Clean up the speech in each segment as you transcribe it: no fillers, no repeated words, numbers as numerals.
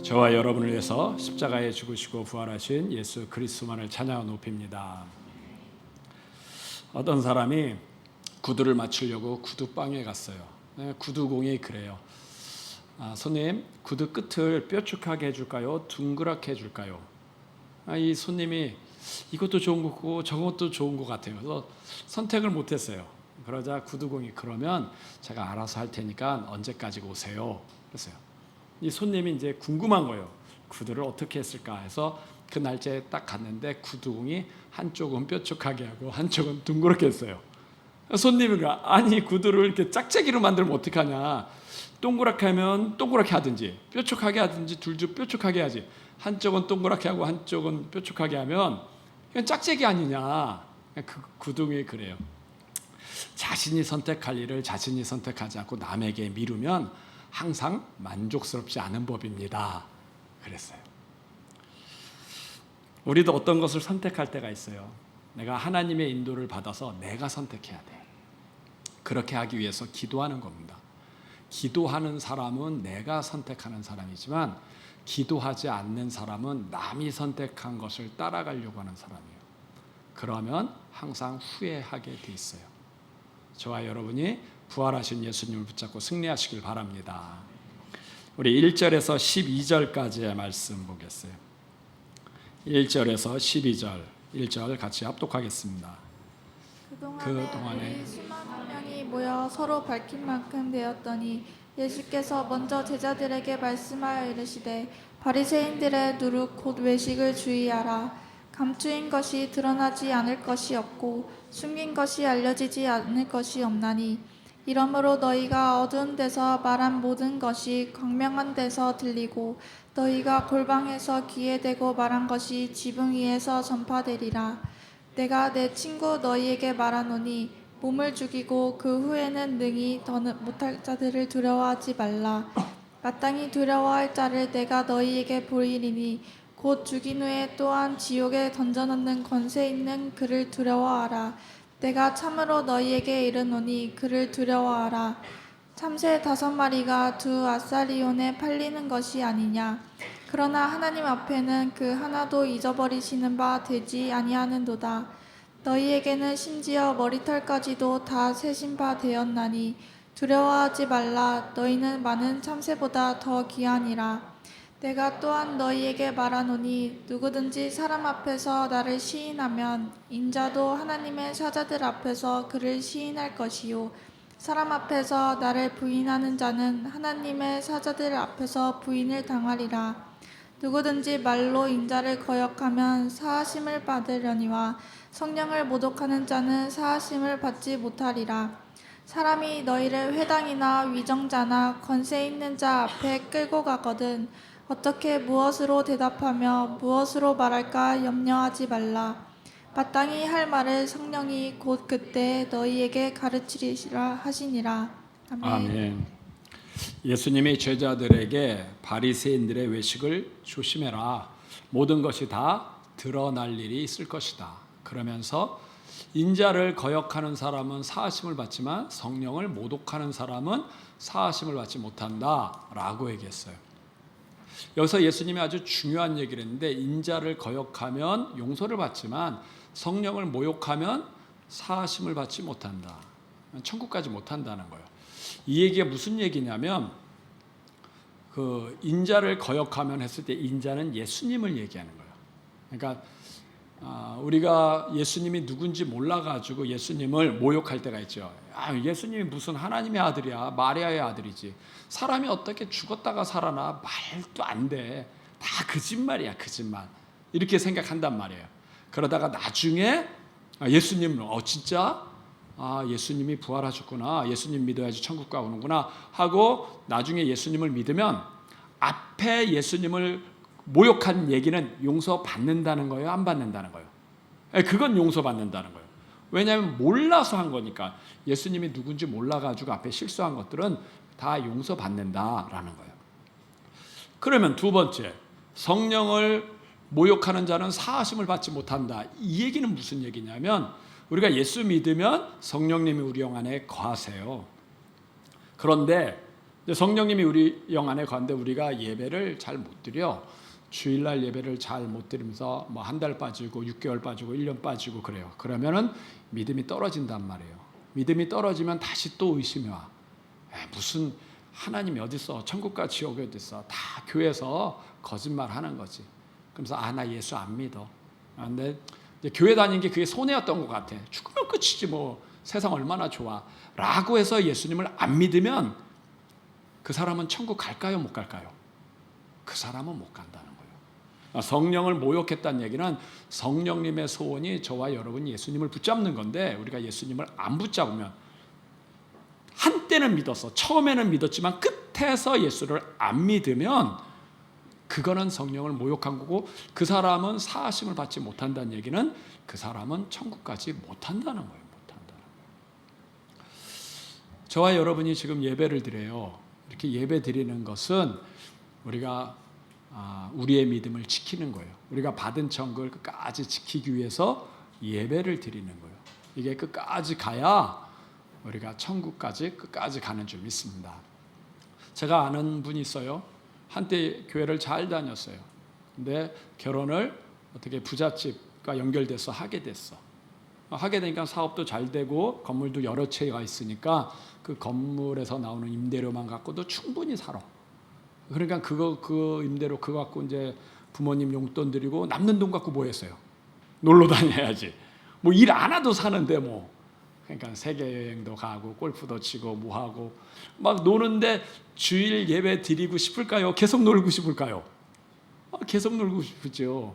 저와 여러분을 위해서 십자가에 죽으시고 부활하신 예수 그리스도만을 찬양하고 높입니다. 어떤 사람이 구두를 맞추려고 구두방에 갔어요. 구두공이 그래요. 손님, 구두 끝을 뾰족하게 해줄까요? 둥그랗게 해줄까요? 이 손님이 이것도 좋은 거고 저것도 좋은 것 같아요. 그래서 선택을 못했어요. 그러자 구두공이 그러면 제가 알아서 할 테니까 언제까지 오세요? 그랬어요. 이 손님이 이제 궁금한 거예요. 구두를 어떻게 했을까 해서 그 날짜에 딱 갔는데 구두공이 한쪽은 뾰족하게 하고 한쪽은 둥그렇게 했어요. 손님이 아니 구두를 이렇게 짝짝이로 만들면 어떡하냐. 동그랗게 하면 동그랗게 하든지 뾰족하게 하든지 둘 중 뾰족하게 하지. 한쪽은 동그랗게 하고 한쪽은 뾰족하게 하면 그냥 짝짝이 아니냐. 그 구두공이 그래요. 자신이 선택할 일을 자신이 선택하지 않고 남에게 미루면 항상 만족스럽지 않은 법입니다. 그랬어요. 우리도 어떤 것을 선택할 때가 있어요. 내가 하나님의 인도를 받아서 내가 선택해야 돼. 그렇게 하기 위해서 기도하는 겁니다. 기도하는 사람은 내가 선택하는 사람이지만 기도하지 않는 사람은 남이 선택한 것을 따라가려고 하는 사람이에요. 그러면 항상 후회하게 돼 있어요. 저와 여러분이 부활하신 예수님을 붙잡고 승리하시길 바랍니다. 우리 1절에서 12절까지의 말씀 보겠어요. 1절에서 12절, 1절 같이 합독하겠습니다. 그동안에 수많은 명이 모여 서로 밝힌 만큼 되었더니 예수께서 먼저 제자들에게 말씀하여 이르시되 바리새인들의 누룩 곧 외식을 주의하라. 감추인 것이 드러나지 않을 것이 없고 숨긴 것이 알려지지 않을 것이 없나니 이러므로 너희가 어두운 데서 말한 모든 것이 광명한 데서 들리고 너희가 골방에서 귀에 대고 말한 것이 지붕 위에서 전파되리라. 내가 내 친구 너희에게 말하노니 몸을 죽이고 그 후에는 능히 더는 못할 자들을 두려워하지 말라. 마땅히 두려워할 자를 내가 너희에게 보이리니 곧 죽인 후에 또한 지옥에 던져넣는 권세 있는 그를 두려워하라. 내가 참으로 너희에게 이르노니 그를 두려워하라. 참새 5마리가 2아사리온에 팔리는 것이 아니냐. 그러나 하나님 앞에는 그 하나도 잊어버리시는 바 되지 아니하는도다. 너희에게는 심지어 머리털까지도 다 세신 바 되었나니 두려워하지 말라. 너희는 많은 참새보다 더 귀하니라. 내가 또한 너희에게 말하노니 누구든지 사람 앞에서 나를 시인하면 인자도 하나님의 사자들 앞에서 그를 시인할 것이요 사람 앞에서 나를 부인하는 자는 하나님의 사자들 앞에서 부인을 당하리라. 누구든지 말로 인자를 거역하면 사하심을 받으려니와 성령을 모독하는 자는 사하심을 받지 못하리라. 사람이 너희를 회당이나 위정자나 권세 있는 자 앞에 끌고 가거든 어떻게 무엇으로 대답하며 무엇으로 말할까 염려하지 말라. 마땅히 할 말을 성령이 곧 그때 너희에게 가르치리라 하시니라. 아멘. 아멘. 예수님이 제자들에게 바리새인들의 외식을 조심해라. 모든 것이 다 드러날 일이 있을 것이다. 그러면서 인자를 거역하는 사람은 사하심을 받지만 성령을 모독하는 사람은 사하심을 받지 못한다 라고 얘기했어요. 여기서 예수님이 아주 중요한 얘기를 했는데 인자를 거역하면 용서를 받지만 성령을 모욕하면 사하심을 받지 못한다. 천국까지 못한다는 거예요. 이 얘기가 무슨 얘기냐면 그 인자를 거역하면 했을 때 인자는 예수님을 얘기하는 거예요. 그러니까 우리가 예수님이 누군지 몰라가지고 예수님을 모욕할 때가 있죠. 예수님이 무슨 하나님의 아들이야. 마리아의 아들이지. 사람이 어떻게 죽었다가 살아나. 말도 안 돼. 다 거짓말이야. 거짓말. 이렇게 생각한단 말이에요. 그러다가 나중에 예수님은 진짜 예수님이 부활하셨구나. 예수님 믿어야지 천국 가오는구나 하고 나중에 예수님을 믿으면 앞에 예수님을 모욕한 얘기는 용서받는다는 거예요? 안 받는다는 거예요? 그건 용서받는다는 거예요. 왜냐하면 몰라서 한 거니까. 예수님이 누군지 몰라가지고 앞에 실수한 것들은 다 용서받는다라는 거예요. 그러면 두 번째, 성령을 모욕하는 자는 사하심을 받지 못한다. 이 얘기는 무슨 얘기냐면 우리가 예수 믿으면 성령님이 우리 영 안에 거하세요. 그런데 이제 성령님이 우리 영 안에 가는데 우리가 예배를 잘 못 드려. 주일날 예배를 잘 못 드리면서 뭐 한 달 빠지고 6개월 빠지고 1년 빠지고 그래요. 그러면은 믿음이 떨어진단 말이에요. 믿음이 떨어지면 다시 또 의심이 와. 무슨 하나님이 어디 있어? 천국과 지옥이 어디 있어? 다 교회에서 거짓말 하는 거지. 그러면서 나 예수 안 믿어. 근데 이제 교회 다니는 게 그게 손해였던 것 같아. 죽으면 끝이지 뭐. 세상 얼마나 좋아. 라고 해서 예수님을 안 믿으면 그 사람은 천국 갈까요? 못 갈까요? 그 사람은 못 간다는 거예요. 성령을 모욕했다는 얘기는 성령님의 소원이 저와 여러분 예수님을 붙잡는 건데 우리가 예수님을 안 붙잡으면 한때는 믿었어. 처음에는 믿었지만 끝에서 예수를 안 믿으면 그거는 성령을 모욕한 거고 그 사람은 사하심을 받지 못한다는 얘기는 그 사람은 천국까지 못한다는 거예요. 못한다는 거예요. 저와 여러분이 지금 예배를 드려요. 이렇게 예배 드리는 것은 우리가 우리의 믿음을 지키는 거예요. 우리가 받은 천국을 끝까지 지키기 위해서 예배를 드리는 거예요. 이게 끝까지 가야 우리가 천국까지 끝까지 가는 줄 믿습니다. 제가 아는 분이 있어요. 한때 교회를 잘 다녔어요. 근데 결혼을 어떻게 부잣집과 연결돼서 하게 됐어. 하게 되니까 사업도 잘 되고 건물도 여러 채가 있으니까 그 건물에서 나오는 임대료만 갖고도 충분히 살아. 그러니까 그 임대료 그거 갖고 이제 부모님 용돈 드리고 남는 돈 갖고 뭐 했어요? 놀러 다녀야지. 뭐 일 안 해도 사는데 뭐. 그러니까 세계 여행도 가고 골프도 치고 뭐 하고 막 노는데 주일 예배 드리고 싶을까요? 계속 놀고 싶을까요? 계속 놀고 싶죠.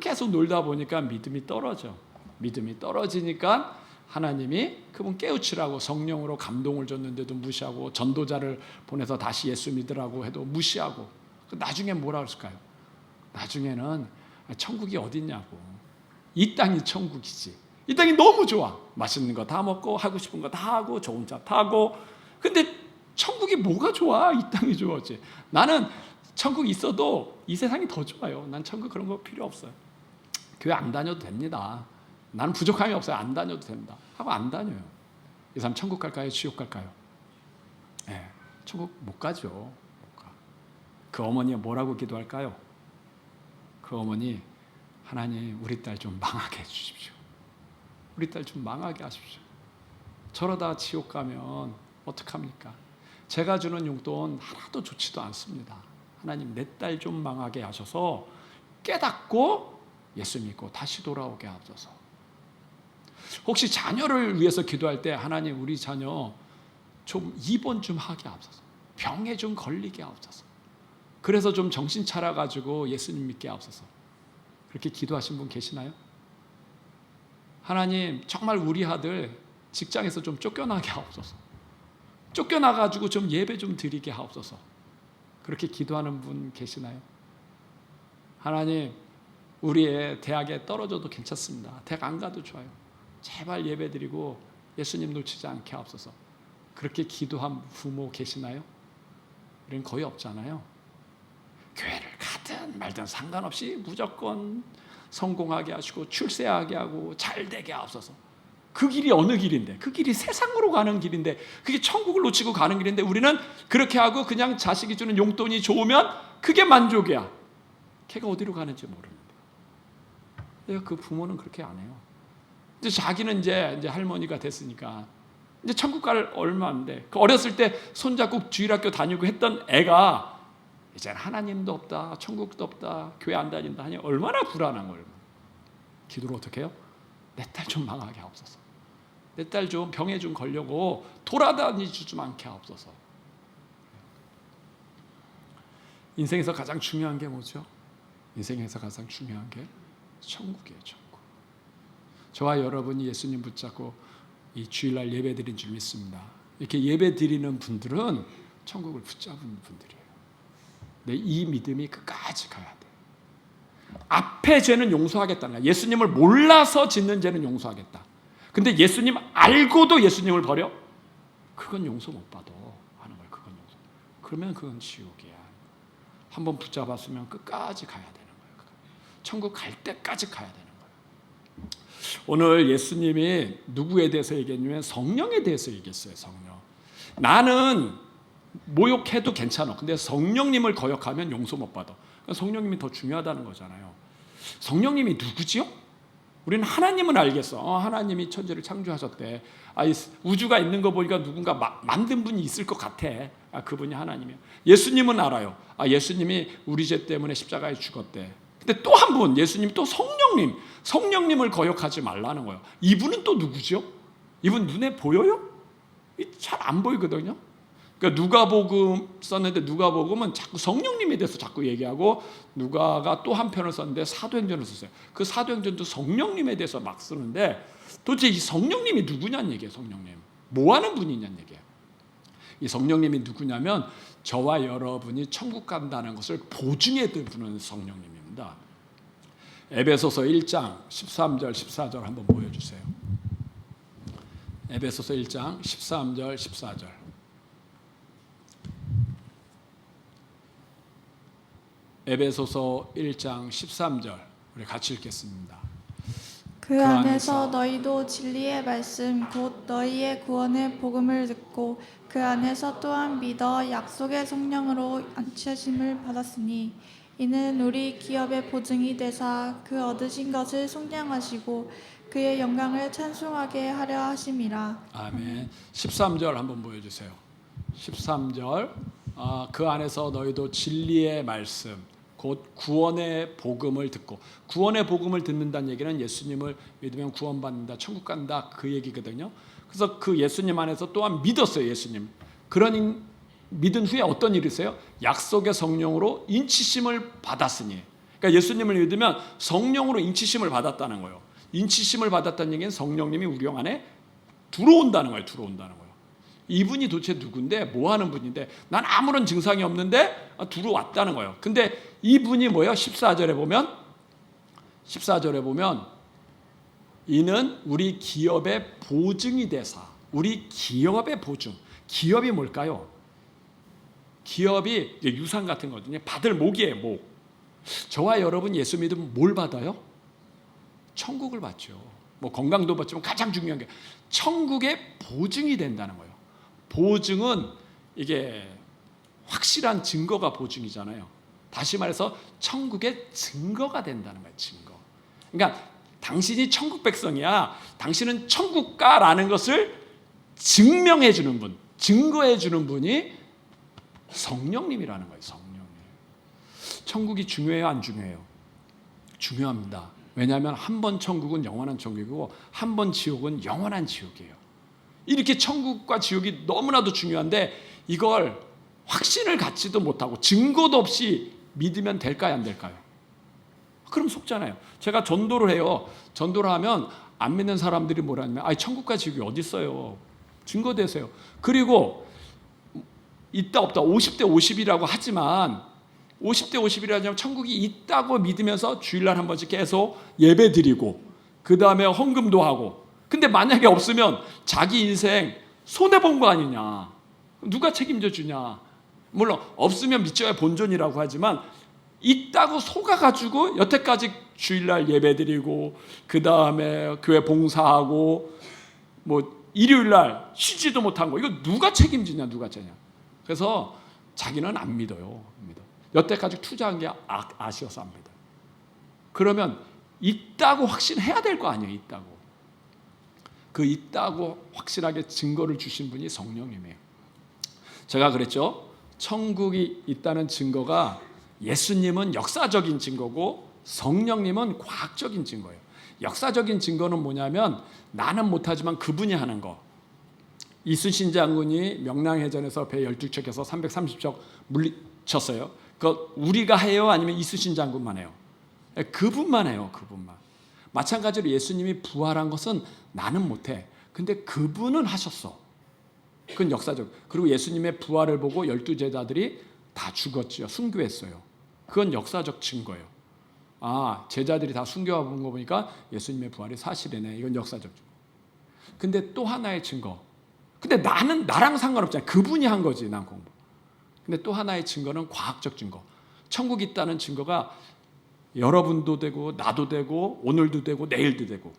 계속 놀다 보니까 믿음이 떨어져. 믿음이 떨어지니까 하나님이 그분 깨우치라고 성령으로 감동을 줬는데도 무시하고 전도자를 보내서 다시 예수 믿으라고 해도 무시하고 나중에 뭐라 그랬을까요? 나중에는 천국이 어딨냐고. 이 땅이 천국이지. 이 땅이 너무 좋아. 맛있는 거 다 먹고 하고 싶은 거 다 하고 좋은 차 타고. 근데 천국이 뭐가 좋아? 이 땅이 좋았지. 나는 천국 있어도 이 세상이 더 좋아요. 난 천국 그런 거 필요 없어요. 교회 안 다녀도 됩니다. 나는 부족함이 없어요. 안 다녀도 됩니다. 하고 안 다녀요. 이 사람 천국 갈까요? 지옥 갈까요? 네, 천국 못 가죠. 못 가. 그 어머니가 뭐라고 기도할까요? 그 어머니 하나님 우리 딸 좀 망하게 해주십시오. 우리 딸 좀 망하게 하십시오. 저러다 지옥 가면 어떡합니까? 제가 주는 용돈 하나도 좋지도 않습니다. 하나님 내 딸 좀 망하게 하셔서 깨닫고 예수 믿고 다시 돌아오게 하소서. 혹시 자녀를 위해서 기도할 때 하나님 우리 자녀 좀 입원 좀 하게 하소서. 병에 좀 걸리게 하소서. 그래서 좀 정신 차려가지고 예수님 믿게 하소서. 그렇게 기도하신 분 계시나요? 하나님 정말 우리 아들 직장에서 좀 쫓겨나게 하옵소서. 쫓겨나가지고 좀 예배 좀 드리게 하옵소서. 그렇게 기도하는 분 계시나요? 하나님 우리 애 대학에 떨어져도 괜찮습니다. 대학 안 가도 좋아요. 제발 예배 드리고 예수님 놓치지 않게 하옵소서. 그렇게 기도한 부모 계시나요? 우리는 거의 없잖아요. 교회를 가든 말든 상관없이 무조건 성공하게 하시고 출세하게 하고 잘 되게 하옵소서. 그 길이 어느 길인데? 그 길이 세상으로 가는 길인데 그게 천국을 놓치고 가는 길인데 우리는 그렇게 하고 그냥 자식이 주는 용돈이 좋으면 그게 만족이야. 걔가 어디로 가는지 모르는데. 내가 그 부모는 그렇게 안 해요. 이제 자기는 이제 할머니가 됐으니까 이제 천국 갈 얼마인데 그 어렸을 때 손잡고 주일학교 다니고 했던 애가 이제는 하나님도 없다, 천국도 없다, 교회 안 다닌다 하니 얼마나 불안한 거예요. 기도를 어떻게 해요? 내 딸 좀 망하게 하옵소서. 내 딸 좀 병에 좀 걸려고 돌아다니지 좀 않게 하옵소서. 인생에서 가장 중요한 게 뭐죠? 인생에서 가장 중요한 게 천국이에요. 천국. 저와 여러분이 예수님 붙잡고 이 주일날 예배 드린 줄 믿습니다. 이렇게 예배 드리는 분들은 천국을 붙잡은 분들이에요. 네, 이 믿음이 끝까지 가야 돼. 앞의 죄는 용서하겠다는 거야. 예수님을 몰라서 짓는 죄는 용서하겠다. 근데 예수님 알고도 예수님을 버려? 그건 용서 못 받아 하는 거야. 그건 용서. 그러면 그건 지옥이야. 한번 붙잡았으면 끝까지 가야 되는 거야. 천국 갈 때까지 가야 되는 거야. 오늘 예수님이 누구에 대해서 얘기했냐면 성령에 대해서 얘기했어요. 성령. 나는 모욕해도 괜찮아. 근데 성령님을 거역하면 용서 못 받아. 그러니까 성령님이 더 중요하다는 거잖아요. 성령님이 누구지요? 우리는 하나님은 알겠어. 하나님이 천지를 창조하셨대. 우주가 있는 거 보니까 누군가 만든 분이 있을 것 같아. 그분이 하나님이야. 예수님은 알아요. 예수님이 우리 죄 때문에 십자가에 죽었대. 근데 또 한 분, 예수님 또 성령님을 거역하지 말라는 거예요. 이분은 또 누구죠? 이분 눈에 보여요? 잘 안 보이거든요. 그러니까 누가복음 썼는데 누가복음은 자꾸 성령님에 대해서 자꾸 얘기하고, 누가가 또 한 편을 썼는데 사도행전을 썼어요. 그 사도행전도 성령님에 대해서 막 쓰는데 도대체 이 성령님이 누구냐는 얘기예요. 성령님 뭐 하는 분이냐는 얘기예요. 이 성령님이 누구냐면 저와 여러분이 천국 간다는 것을 보증해 두는 성령님입니다. 에베소서 1장 13절 14절 한번 보여주세요. 에베소서 1장 13절 14절. 에베소서 1장 13절 우리 같이 읽겠습니다. 그 안에서 너희도 진리의 말씀 곧 너희의 구원의 복음을 듣고 그 안에서 또한 믿어 약속의 성령으로 안치하심을 받았으니 이는 우리 기업의 보증이 되사 그 얻으신 것을 속량하시고 그의 영광을 찬송하게 하려 하심이라. 아멘. 13절 한번 보여주세요. 13절 그 안에서 너희도 진리의 말씀 곧 구원의 복음을 듣고, 구원의 복음을 듣는다는 얘기는 예수님을 믿으면 구원받는다, 천국 간다, 그 얘기거든요. 그래서 그 예수님 안에서 또한 믿었어요. 예수님. 그러니 믿은 후에 어떤 일이 있어요? 약속의 성령으로 인치심을 받았으니. 그러니까 예수님을 믿으면 성령으로 인치심을 받았다는 거예요. 인치심을 받았다는 얘기는 성령님이 우리 영 안에 들어온다는 거예요. 들어온다는 거예요. 이분이 도대체 누군데, 뭐 하는 분인데, 난 아무런 증상이 없는데 들어왔다는 거예요. 근데 이분이 뭐예요? 14절에 보면 이는 우리 기업의 보증이 되사. 우리 기업의 보증. 기업이 뭘까요? 기업이 유산 같은 거거든요. 받을 목이에요. 목. 저와 여러분 예수 믿으면 뭘 받아요? 천국을 받죠. 뭐 건강도 받지만 가장 중요한 게 천국의 보증이 된다는 거예요. 보증은 이게 확실한 증거가 보증이잖아요. 다시 말해서 천국의 증거가 된다는 거예요. 증거. 그러니까 당신이 천국 백성이야, 당신은 천국 가라는 것을 증명해 주는 분, 증거해 주는 분이 성령님이라는 거예요. 성령님. 천국이 중요해요, 안 중요해요? 중요합니다. 왜냐하면 한 번 천국은 영원한 천국이고 한 번 지옥은 영원한 지옥이에요. 이렇게 천국과 지옥이 너무나도 중요한데 이걸 확신을 갖지도 못하고 증거도 없이 믿으면 될까요, 안 될까요? 그럼 속잖아요. 제가 전도를 해요. 전도를 하면 안 믿는 사람들이 뭐라 하냐면 천국과 지옥이 어디 있어요? 증거 되세요. 그리고 있다 없다 50대 50이라고 하지만 50대 50이라면 천국이 있다고 믿으면서 주일날 한 번씩 계속 예배 드리고 그 다음에 헌금도 하고, 근데 만약에 없으면 자기 인생 손해본 거 아니냐, 누가 책임져 주냐. 물론 없으면 믿져야 본전이라고 하지만 있다고 속아가지고 여태까지 주일날 예배 드리고 그 다음에 교회 봉사하고 뭐 일요일날 쉬지도 못한 거, 이거 누가 책임지냐, 누가 책임지냐. 그래서 자기는 안 믿어요. 여태까지 투자한 게 아쉬워서 안 믿어요. 그러면 있다고 확신해야 될 거 아니에요. 있다고. 그 있다고 확실하게 증거를 주신 분이 성령님이에요. 제가 그랬죠. 천국이 있다는 증거가 예수님은 역사적인 증거고 성령님은 과학적인 증거예요. 역사적인 증거는 뭐냐면 나는 못하지만 그분이 하는 거. 이순신 장군이 명랑해전에서 배 12척에서 330척 물리쳤어요. 그거 우리가 해요? 아니면 이순신 장군만 해요? 그분만 해요. 그분만. 마찬가지로 예수님이 부활한 것은 나는 못해. 근데 그분은 하셨어. 그건 역사적. 그리고 예수님의 부활을 보고 12제자들이 다 죽었죠. 순교했어요. 그건 역사적 증거예요. 제자들이 다 순교하고 본 거 보니까 예수님의 부활이 사실이네. 이건 역사적 증거. 근데 또 하나의 증거. 근데 나랑 상관없잖아요. 그분이 한 거지, 난 공부. 근데 또 하나의 증거는 과학적 증거. 천국이 있다는 증거가 여러분도 되고 나도 되고 오늘도 되고 내일도 되고,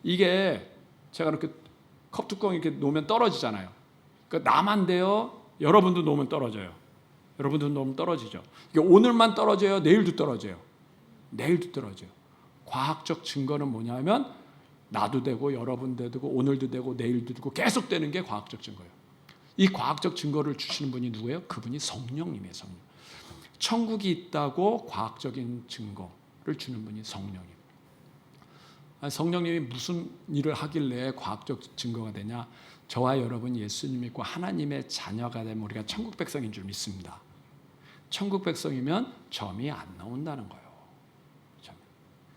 이게 제가 이렇게 컵 뚜껑 이렇게 놓으면 떨어지잖아요. 그러니까 나만 돼요? 여러분도 놓으면 떨어져요. 여러분도 놓으면 떨어지죠. 이게 오늘만 떨어져요? 내일도 떨어져요? 내일도 떨어져요. 과학적 증거는 뭐냐면 나도 되고 여러분도 되고 오늘도 되고 내일도 되고 계속 되는 게 과학적 증거예요. 이 과학적 증거를 주시는 분이 누구예요? 그분이 성령님이에요. 성령. 천국이 있다고 과학적인 증거를 주는 분이 성령님. 성령님이 무슨 일을 하길래 과학적 증거가 되냐? 저와 여러분 예수님 믿고 하나님의 자녀가 되면 우리가 천국 백성인 줄 믿습니다. 천국 백성이면 점이 안 나온다는 거예요.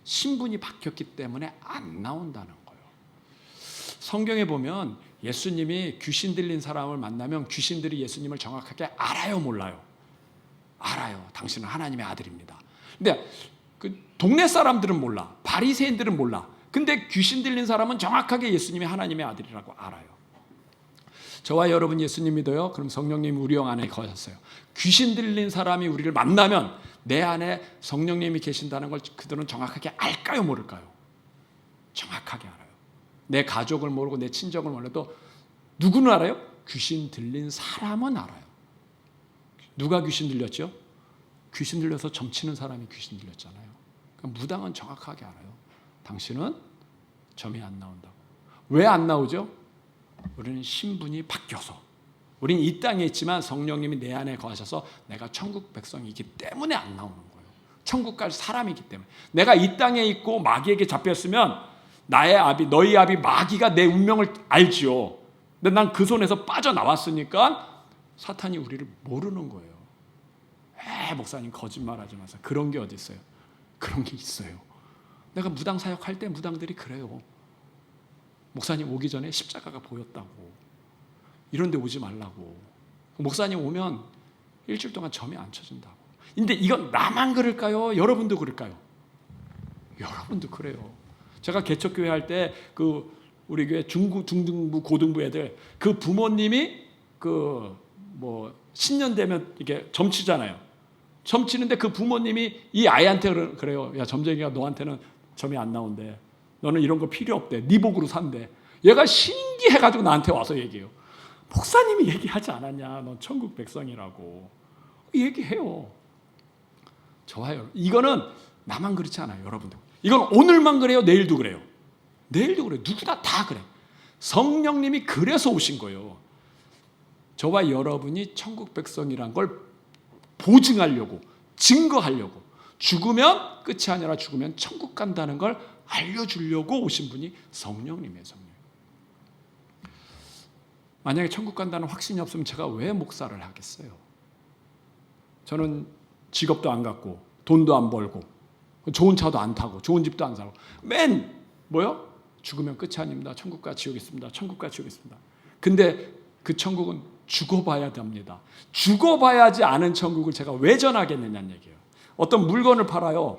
신분이 바뀌었기 때문에 안 나온다는 거예요. 성경에 보면 예수님이 귀신 들린 사람을 만나면 귀신들이 예수님을 정확하게 알아요, 몰라요? 알아요. 당신은 하나님의 아들입니다. 근데 그 동네 사람들은 몰라. 바리새인들은 몰라. 근데 귀신 들린 사람은 정확하게 예수님이 하나님의 아들이라고 알아요. 저와 여러분 예수님 믿어요? 그럼 성령님이 우리 영 안에 거하셨어요. 귀신 들린 사람이 우리를 만나면 내 안에 성령님이 계신다는 걸 그들은 정확하게 알까요, 모를까요? 정확하게 알아요. 내 가족을 모르고 내 친정을 몰라도 누구는 알아요? 귀신 들린 사람은 알아요. 누가 귀신 들렸죠? 귀신 들려서 점치는 사람이 귀신 들렸잖아요. 그러니까 무당은 정확하게 알아요. 당신은 점이 안 나온다고. 왜 안 나오죠? 우리는 신분이 바뀌어서. 우린 이 땅에 있지만 성령님이 내 안에 거하셔서 내가 천국 백성이기 때문에 안 나오는 거예요. 천국 갈 사람이기 때문에. 내가 이 땅에 있고 마귀에게 잡혔으면 나의 아비, 너희 아비 마귀가 내 운명을 알지요. 근데 난 그 손에서 빠져나왔으니까 사탄이 우리를 모르는 거예요. 목사님 거짓말하지 마세요. 그런 게 어디 있어요? 그런 게 있어요. 내가 무당 사역할 때 무당들이 그래요. 목사님 오기 전에 십자가가 보였다고. 이런 데 오지 말라고. 목사님 오면 일주일 동안 점이 안 쳐진다고. 근데 이건 나만 그럴까요? 여러분도 그럴까요? 여러분도 그래요. 제가 개척교회 할 때 그 우리 교회 중등부 고등부 애들 그 부모님이 그 뭐 신년 되면 이게 점치잖아요. 점치는데 그 부모님이 이 아이한테 그래요. 야, 점쟁이가 너한테는 점이 안 나온대. 너는 이런 거 필요 없대. 네 복으로 산대. 얘가 신기해가지고 나한테 와서 얘기해요. 목사님이 얘기하지 않았냐? 넌 천국 백성이라고. 얘기해요. 저와 여러분. 이거는 나만 그렇지 않아요, 여러분들. 이건 오늘만 그래요, 내일도 그래요. 내일도 그래요. 누구나 다 그래. 성령님이 그래서 오신 거예요. 저와 여러분이 천국 백성이란 걸 보증하려고, 증거하려고. 죽으면 끝이 아니라 죽으면 천국 간다는 걸 알려주려고 오신 분이 성령님이에요. 성령. 만약에 천국 간다는 확신이 없으면 제가 왜 목사를 하겠어요? 저는 직업도 안 갖고 돈도 안 벌고 좋은 차도 안 타고 좋은 집도 안 살고 뭐요? 죽으면 끝이 아닙니다. 천국과 지옥이 있습니다. 천국과 지옥이 있습니다. 근데 그 천국은 죽어봐야 됩니다. 죽어봐야지 아는 천국을 제가 왜 전하겠느냐는 얘기예요. 어떤 물건을 팔아요.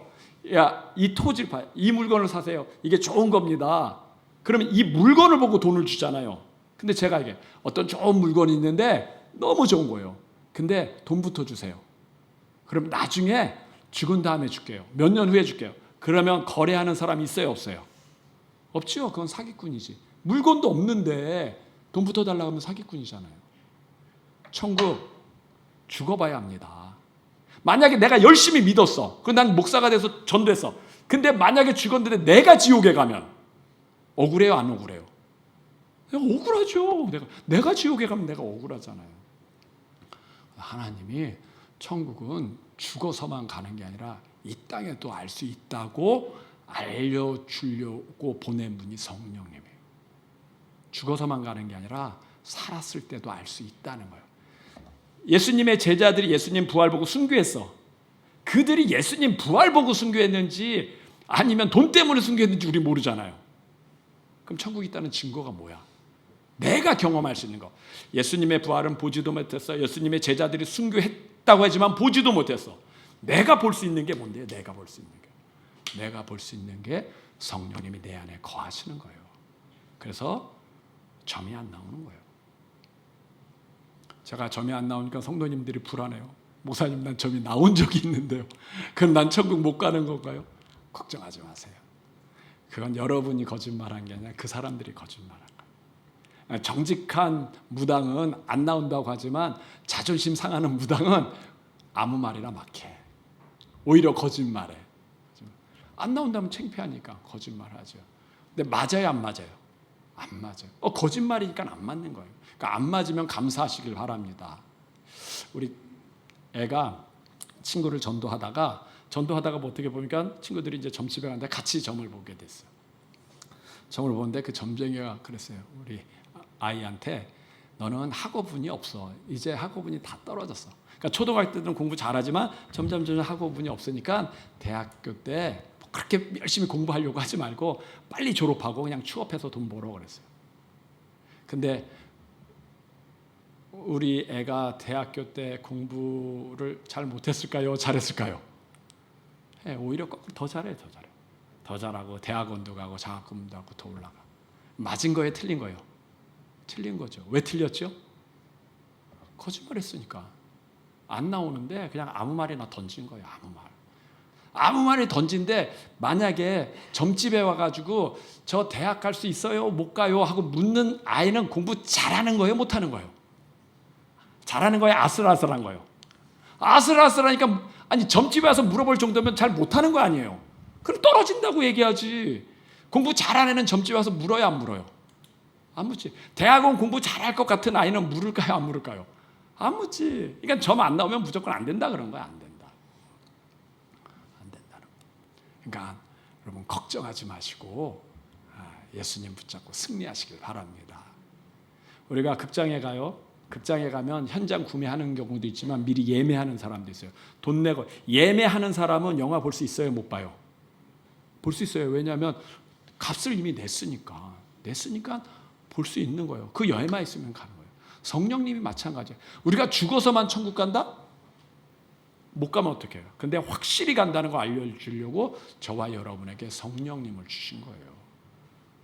야, 이 토지를 팔아요. 이 물건을 사세요. 이게 좋은 겁니다. 그러면 이 물건을 보고 돈을 주잖아요. 근데 제가 이게 어떤 좋은 물건이 있는데 너무 좋은 거예요. 근데 돈부터 주세요. 그럼 나중에 죽은 다음에 줄게요. 몇 년 후에 줄게요. 그러면 거래하는 사람이 있어요, 없어요? 없지요. 그건 사기꾼이지. 물건도 없는데 돈부터 달라고 하면 사기꾼이잖아요. 천국 죽어봐야 합니다. 만약에 내가 열심히 믿었어. 그럼 난 목사가 돼서 전도했어. 근데 만약에 죽었는데 내가 지옥에 가면 억울해요, 안 억울해요? 억울하죠. 내가 지옥에 가면 내가 억울하잖아요. 하나님이 천국은 죽어서만 가는 게 아니라 이 땅에도 알 수 있다고 알려주려고 보낸 분이 성령님이에요. 죽어서만 가는 게 아니라 살았을 때도 알 수 있다는 거예요. 예수님의 제자들이 예수님 부활 보고 순교했어. 그들이 예수님 부활 보고 순교했는지 아니면 돈 때문에 순교했는지 우리 모르잖아요. 그럼 천국이 있다는 증거가 뭐야? 내가 경험할 수 있는 거. 예수님의 부활은 보지도 못했어. 예수님의 제자들이 순교했다고 하지만 보지도 못했어. 내가 볼 수 있는 게 뭔데요? 내가 볼 수 있는 게. 내가 볼 수 있는 게 성령님이 내 안에 거하시는 거예요. 그래서 점이 안 나오는 거예요. 제가 점이 안 나오니까 성도님들이 불안해요. 목사님, 난 점이 나온 적이 있는데요. 그럼 난 천국 못 가는 건가요? 걱정하지 마세요. 그건 여러분이 거짓말한 게 아니라 그 사람들이 거짓말한 거예요. 정직한 무당은 안 나온다고 하지만 자존심 상하는 무당은 아무 말이나 막 해. 오히려 거짓말해. 안 나온다면 창피하니까 거짓말하죠. 근데 맞아요, 안 맞아요? 안 맞아요. 거짓말이니까 안 맞는 거예요. 그러니까 안 맞으면 감사하시길 바랍니다. 우리 애가 친구를 전도하다가 뭐 어떻게 보니까 친구들이 이제 점집에 갔는데 같이 점을 보게 됐어요. 점을 보는데 그 점쟁이가 그랬어요. 우리 아이한테 너는 학업운이 없어. 이제 학업운이 다 떨어졌어. 그러니까 초등학교 때는 공부 잘하지만 점점 학업운이 없으니까 대학교 때 그렇게 열심히 공부하려고 하지 말고 빨리 졸업하고 그냥 취업해서 돈 벌어 그랬어요. 근데 우리 애가 대학교 때 공부를 잘 못했을까요? 잘했을까요? 오히려 더 잘해. 더 잘하고 대학원도 가고 장학금도 하고 더 올라가. 맞은 거에 틀린 거예요. 틀린 거죠. 왜 틀렸죠? 거짓말했으니까. 안 나오는데 그냥 아무 말이나 던진 거예요. 아무 말을 던진데 만약에 점집에 와가지고 저 대학 갈 수 있어요? 못 가요? 하고 묻는 아이는 공부 잘하는 거예요? 못하는 거예요? 잘하는 거예요? 아슬아슬한 거예요? 아슬아슬하니까 아니 점집에 와서 물어볼 정도면 잘 못하는 거 아니에요? 그럼 떨어진다고 얘기하지. 공부 잘하는 애는 점집에 와서 물어요? 안 물어요? 안 묻지. 대학원 공부 잘할 것 같은 아이는 물을까요? 안 물을까요? 안 묻지. 그러니까 점 안 나오면 무조건 안 된다 그런 거야. 안 된다는 거. 그러니까 여러분 걱정하지 마시고 예수님 붙잡고 승리하시길 바랍니다. 우리가 극장에 가요. 극장에 가면 현장 구매하는 경우도 있지만 미리 예매하는 사람도 있어요. 돈 내고 예매하는 사람은 영화 볼 수 있어요? 못 봐요? 볼 수 있어요. 왜냐하면 값을 이미 냈으니까 볼 수 있는 거예요. 그 여에만 있으면 가는 거예요. 성령님이 마찬가지예요. 우리가 죽어서만 천국 간다? 못 가면 어떻게 해요? 근데 확실히 간다는 거 알려주려고 저와 여러분에게 성령님을 주신 거예요.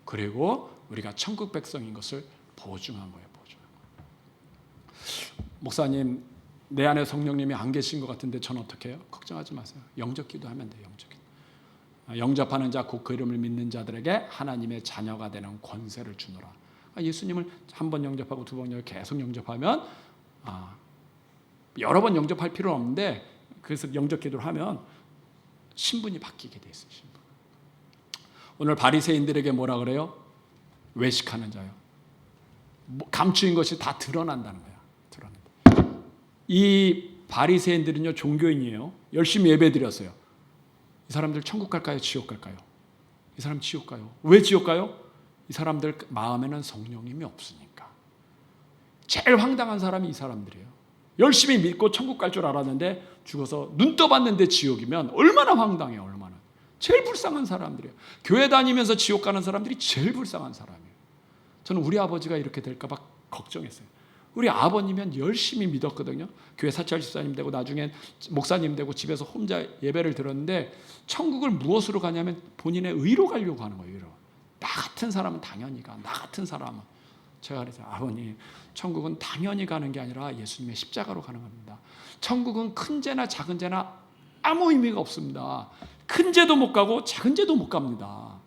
그리고 우리가 천국 백성인 것을 보증한 거예요. 목사님, 내 안에 성령님이 안 계신 것 같은데 전 어떻게 해요? 걱정하지 마세요. 영접 기도하면 돼요. 영접 기도. 영접하는 자, 곧 그 이름을 믿는 자들에게 하나님의 자녀가 되는 권세를 주노라. 예수님을 한 번 영접하고 두 번 계속 영접하면 여러 번 영접할 필요는 없는데 그래서 영접 기도를 하면 신분이 바뀌게 돼 있어요. 신분. 오늘 바리새인들에게 뭐라 그래요? 외식하는 자요. 감추인 것이 다 드러난다는 거야. 드러난다. 이 바리새인들은요 종교인이에요. 열심히 예배드렸어요. 이 사람들 천국 갈까요? 지옥 갈까요? 이 사람 지옥 가요. 왜 지옥 가요? 이 사람들 마음에는 성령님이 없으니까. 제일 황당한 사람이 이 사람들이에요. 열심히 믿고 천국 갈 줄 알았는데 죽어서 눈 떠봤는데 지옥이면 얼마나 황당해요. 얼마나. 제일 불쌍한 사람들이에요. 교회 다니면서 지옥 가는 사람들이 제일 불쌍한 사람이에요. 저는 우리 아버지가 이렇게 될까 봐 걱정했어요. 우리 아버님은 열심히 믿었거든요. 교회 사찰 집사님 되고 나중에 목사님 되고 집에서 혼자 예배를 들었는데 천국을 무엇으로 가냐면 본인의 의로 가려고 하는 거예요. 의로. 나 같은 사람은 당연히 가. 나 같은 사람은. 제가 그래서 아버님 천국은 당연히 가는 게 아니라 예수님의 십자가로 가는 겁니다. 천국은 큰 죄나 작은 죄나 아무 의미가 없습니다. 큰 죄도 못 가고 작은 죄도 못 갑니다.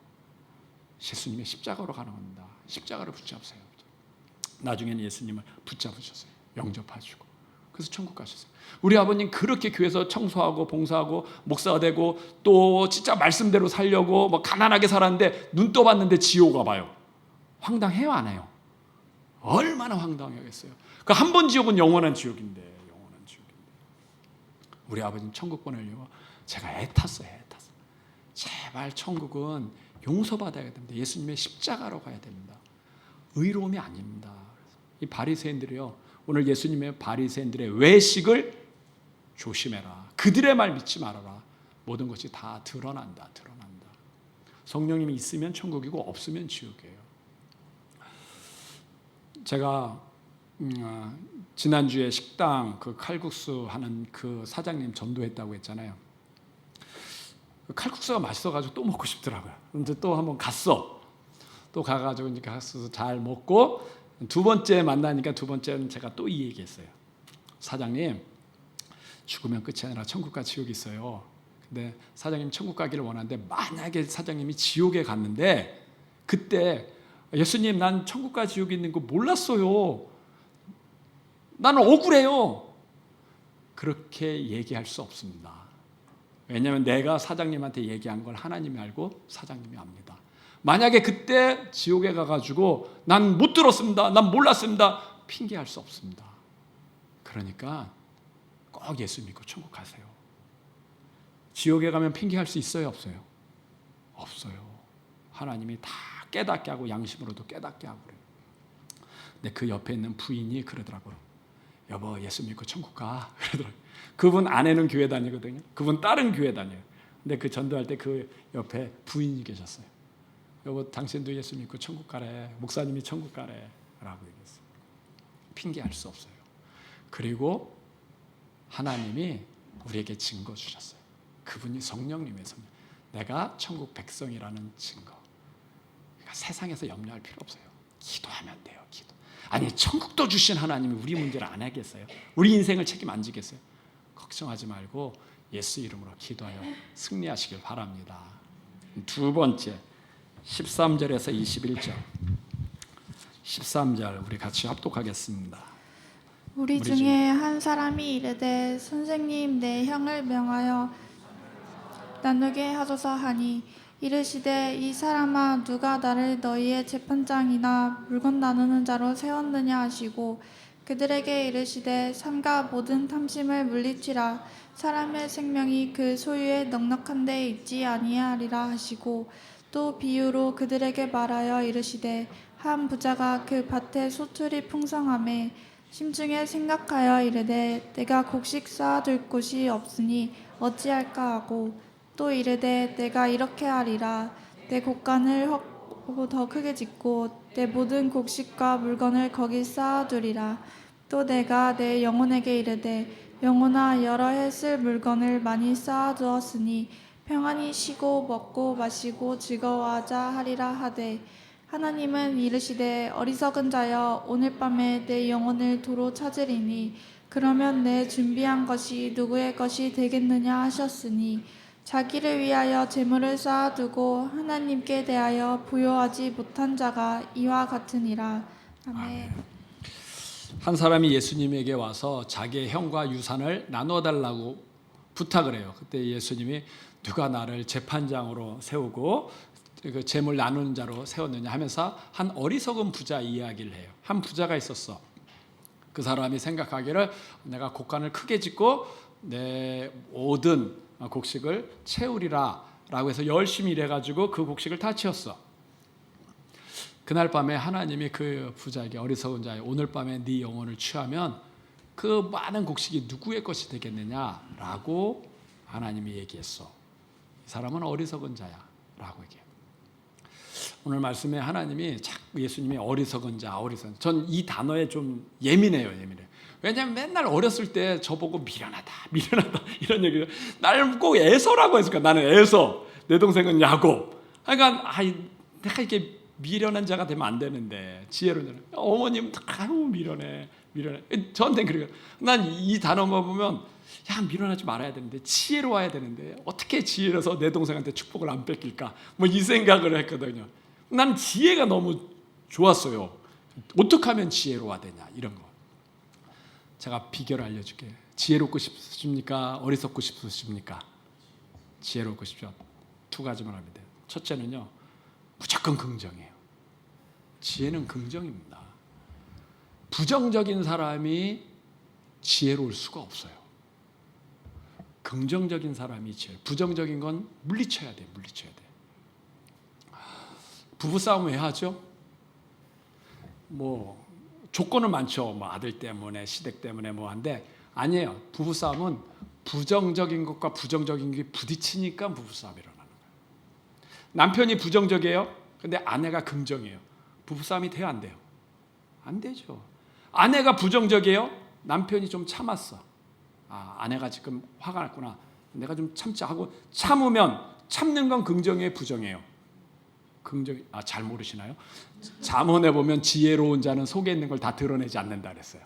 예수님의 십자가로 가는 겁니다. 십자가를 붙잡으세요. 나중에는 예수님을 붙잡으셨어요. 영접하시고. 그래서 천국 가셨어요. 우리 아버님 그렇게 교회에서 청소하고 봉사하고 목사가 되고 또 진짜 말씀대로 살려고 뭐 가난하게 살았는데 눈 떠봤는데 지옥 가봐요. 황당해요, 안 해요? 얼마나 황당하겠어요. 그 한 번 지옥은 영원한 지옥인데. 우리 아버님 천국 보내려고 제가 애탔어요. 제발 천국은 용서받아야 됩니다. 예수님의 십자가로 가야 됩니다. 의로움이 아닙니다. 이 바리새인들이요. 오늘 예수님의 바리새인들의 외식을 조심해라. 그들의 말 믿지 말아라. 모든 것이 다 드러난다. 성령님이 있으면 천국이고 없으면 지옥이에요. 제가 지난주에 식당 그 칼국수 하는 그 사장님 전도했다고 했잖아요. 칼국수가 맛있어가지고 또 먹고 싶더라고요. 근데 또 한번 갔어. 또 가가지고 이제 가서 잘 먹고 두 번째 만나니까 두 번째는 제가 또 이 얘기했어요. 사장님, 죽으면 끝이 아니라 천국과 지옥이 있어요. 근데 사장님 천국 가기를 원하는데 만약에 사장님이 지옥에 갔는데 그때 예수님, 난 천국과 지옥이 있는 거 몰랐어요. 나는 억울해요. 그렇게 얘기할 수 없습니다. 왜냐하면 내가 사장님한테 얘기한 걸 하나님이 알고 사장님이 압니다. 만약에 그때 지옥에 가가지고 난 못 들었습니다, 난 몰랐습니다, 핑계할 수 없습니다. 그러니까 꼭 예수 믿고 천국 가세요. 지옥에 가면 핑계할 수 있어요, 없어요? 없어요. 하나님이 다 깨닫게 하고 양심으로도 깨닫게 하고 그래요. 근데 그 옆에 있는 부인이 그러더라고요. 여보, 예수 믿고 천국 가. 그러더라고요. 그분 아내는 교회 다니거든요. 그분 딸은 교회 다녀요. 근데 그 전도할 때 그 옆에 부인이 계셨어요. 여보, 당신도 예수 믿고 천국 가래. 목사님이 천국 가래. 라고 얘기했어요. 핑계할 수 없어요. 그리고 하나님이 우리에게 증거 주셨어요. 그분이 성령님의 성령. 내가 천국 백성이라는 증거. 그러니까 세상에서 염려할 필요 없어요. 기도하면 돼요. 기도. 아니, 천국도 주신 하나님이 우리 문제를 안 하겠어요? 우리 인생을 책임 안 지겠어요? 걱정하지 말고 예수 이름으로 기도하여 승리하시길 바랍니다. 두 번째, 13절에서 21절. 13절 우리 같이 합독하겠습니다. 우리 중에 한 사람이 이르되 선생님, 내 형을 명하여 나누게 하소서 하니, 이르시되 이 사람아, 누가 나를 너희의 재판장이나 물건 나누는 자로 세웠느냐 하시고, 그들에게 이르시되 삼가 모든 탐심을 물리치라. 사람의 생명이 그 소유에 넉넉한 데 있지 아니하리라 하시고, 또 비유로 그들에게 말하여 이르시되 한 부자가 그 밭에 소출이 풍성하매 심중에 생각하여 이르되 내가 곡식 쌓아둘 곳이 없으니 어찌할까 하고, 또 이르되 내가 이렇게 하리라. 내 곡간을 헛고 더 크게 짓고 내 모든 곡식과 물건을 거기 쌓아두리라. 또 내가 내 영혼에게 이르되 영혼아, 여러 해 쓸 물건을 많이 쌓아두었으니 평안히 쉬고 먹고 마시고 즐거워하자 하리라 하되, 하나님은 이르시되 어리석은 자여, 오늘 밤에 내 영혼을 도로 찾으리니 그러면 내 준비한 것이 누구의 것이 되겠느냐 하셨으니, 자기를 위하여 재물을 쌓아두고 하나님께 대하여 부요하지 못한 자가 이와 같으니라. 아멘. 한 사람이 예수님에게 와서 자기의 형과 유산을 나눠달라고 부탁을 해요. 그때 예수님이 누가 나를 재판장으로 세우고 그 재물 나누는 자로 세웠느냐 하면서 한 어리석은 부자 이야기를 해요. 한 부자가 있었어. 그 사람이 생각하기를 내가 곡간을 크게 짓고 내 모든 곡식을 채우리라 라고 해서 열심히 일해가지고 그 곡식을 다 채웠어. 그날 밤에 하나님이 그 부자에게, 어리석은 자여, 오늘 밤에 네 영혼을 취하면 그 많은 곡식이 누구의 것이 되겠느냐라고 하나님이 얘기했어. 이 사람은 어리석은 자야 라고 얘기해요. 오늘 말씀에 하나님이 자꾸 예수님이 어리석은 자, 어리석은 자. 전 이 단어에 좀 예민해요. 왜냐하면 맨날 어렸을 때 저보고 미련하다 이런 얘기를, 나를 꼭 에서라고 했을까. 나는 에서, 내 동생은 야곱. 그러니까 내가 이렇게 미련한 자가 되면 안 되는데, 지혜로운 자는, 어머님 아유 미련해. 저한테는 그래요. 난 이 단어만 보면 야, 미련하지 말아야 되는데, 지혜로워야 되는데 어떻게 지혜로서 내 동생한테 축복을 안 뺏길까, 뭐 이 생각을 했거든요. 난 지혜가 너무 좋았어요. 어떻게 하면 지혜로워야 되냐, 이런 거. 제가 비결을 알려줄게. 지혜롭고 싶으십니까? 어리석고 싶으십니까? 지혜롭고 싶죠. 두 가지만 하면 돼요. 첫째는요, 무조건 긍정이에요. 지혜는 긍정입니다. 부정적인 사람이 지혜로울 수가 없어요. 긍정적인 사람이 지혜, 부정적인 건 물리쳐야 돼. 부부싸움 왜 하죠? 뭐 조건은 많죠. 뭐 아들 때문에, 시댁 때문에 뭐 한데, 아니에요. 부부싸움은 부정적인 것과 부정적인 게 부딪히니까 부부싸움이 일어나는 거예요. 남편이 부정적이에요. 근데 아내가 긍정이에요. 부부싸움이 돼요, 안 돼요? 안 되죠. 아내가 부정적이에요. 남편이 좀 참았어. 아내가 지금 화가 났구나. 내가 좀 참자 하고 참으면, 참는 건 긍정이에요, 부정이에요? 긍정이. 잘 모르시나요? 잠언에 보면 지혜로운 자는 속에 있는 걸 다 드러내지 않는다 그랬어요.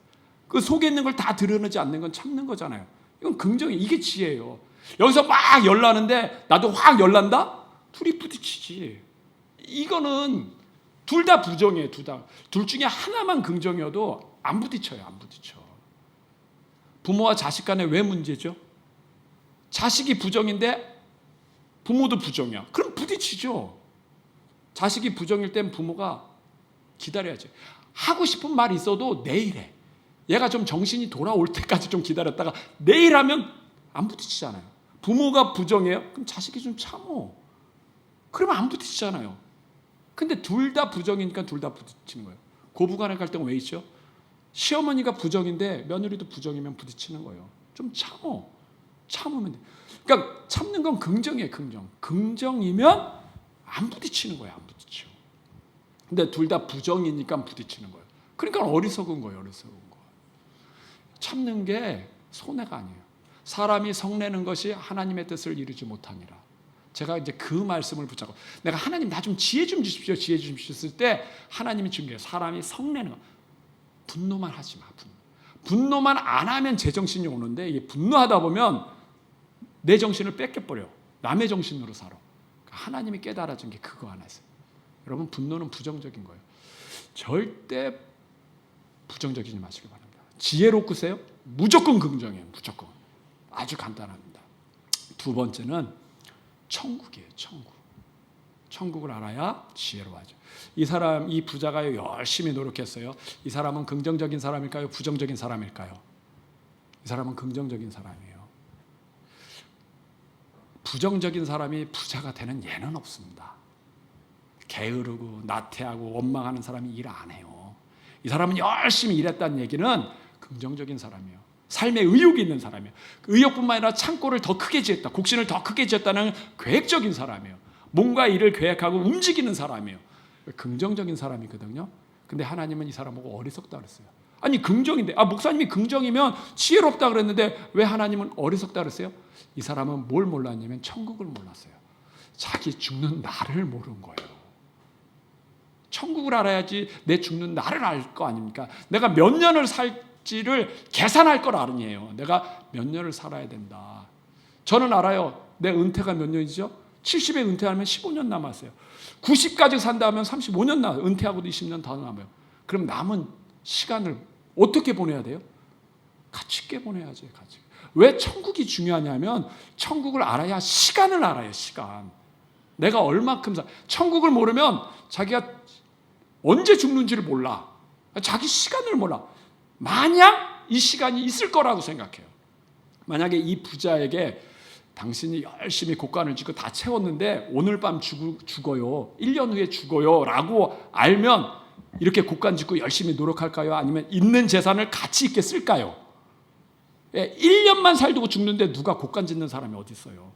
그 속에 있는 걸 다 드러내지 않는 건 참는 거잖아요. 이건 긍정이, 이게 지혜예요. 여기서 막 열나는데 나도 확 열난다? 둘이 부딪히지. 이거는 둘 다 부정이에요. 둘 중에 하나만 긍정이어도 안 부딪혀요. 안 부딪혀. 부모와 자식 간에 왜 문제죠? 자식이 부정인데 부모도 부정이야. 그럼 부딪히죠. 자식이 부정일 땐 부모가 기다려야지. 하고 싶은 말이 있어도 내일 해. 얘가 좀 정신이 돌아올 때까지 좀 기다렸다가 내일 하면 안 부딪히잖아요. 부모가 부정해요? 그럼 자식이 좀 참어. 그러면 안 부딪히잖아요. 근데 둘 다 부정이니까 둘 다 부딪히는 거예요. 고부간의 갈등은 왜 있죠? 시어머니가 부정인데 며느리도 부정이면 부딪히는 거예요. 좀 참으면 돼. 그러니까 참는 건 긍정이에요. 긍정이면 안 부딪히는 거예요. 안 부딪혀. 근데 둘 다 부정이니까 부딪히는 거예요. 그러니까 어리석은 거예요. 참는 게 손해가 아니에요. 사람이 성내는 것이 하나님의 뜻을 이루지 못하니라. 제가 이제 그 말씀을 붙잡고 내가 하나님 나 좀 지혜 좀 주십시오. 지혜 좀 주셨을 때 하나님이 준 게 사람이 성내는 거. 분노만 하지 마. 분노만 안 하면 제정신이 오는데 이게 분노하다 보면 내 정신을 뺏겨버려. 남의 정신으로 살아. 하나님이 깨달아준 게 그거 하나 있어요. 여러분 분노는 부정적인 거예요. 절대 부정적이지 마시기 바랍니다. 지혜롭으세요? 무조건 긍정이에요. 무조건. 아주 간단합니다. 두 번째는 천국이에요. 천국을 알아야 지혜로워하죠. 이 부자가 열심히 노력했어요. 이 사람은 긍정적인 사람일까요? 부정적인 사람일까요? 이 사람은 긍정적인 사람이에요. 부정적인 사람이 부자가 되는 예는 없습니다. 게으르고 나태하고 원망하는 사람이 일 안 해요. 이 사람은 열심히 일했다는 얘기는 긍정적인 사람이에요. 삶에 의욕이 있는 사람이에요. 의욕뿐만 아니라 창고를 더 크게 지었다. 곡신을 더 크게 지었다는 계획적인 사람이에요. 뭔가 일을 계획하고 움직이는 사람이에요. 긍정적인 사람이거든요. 근데 하나님은 이 사람하고 어리석다 그랬어요. 아니 긍정인데 목사님이 긍정이면 지혜롭다 그랬는데 왜 하나님은 어리석다 그랬어요? 이 사람은 뭘 몰랐냐면 천국을 몰랐어요. 자기 죽는 날을 모르는 거예요. 천국을 알아야지 내 죽는 날을 알 거 아닙니까? 내가 몇 년을 살지를 계산할 걸 아니에요. 내가 몇 년을 살아야 된다. 저는 알아요. 내 은퇴가 몇 년이죠? 70에 은퇴하면 15년 남았어요. 90까지 산다 하면 35년 남아요. 은퇴하고도 20년 더 남아요. 그럼 남은 시간을 어떻게 보내야 돼요? 가치 있게 보내야지. 가치. 왜 천국이 중요하냐면 천국을 알아야 시간을 알아요. 시간. 내가 얼마큼 천국을 모르면 자기가 언제 죽는지를 몰라. 자기 시간을 몰라. 마냥 이 시간이 있을 거라고 생각해요. 만약에 이 부자에게 당신이 열심히 곡간을 짓고 다 채웠는데 오늘 밤 죽어요. 1년 후에 죽어요. 라고 알면 이렇게 곡간 짓고 열심히 노력할까요? 아니면 있는 재산을 가치 있게 쓸까요? 1년만 살고 죽는데 누가 곡간 짓는 사람이 어디 있어요?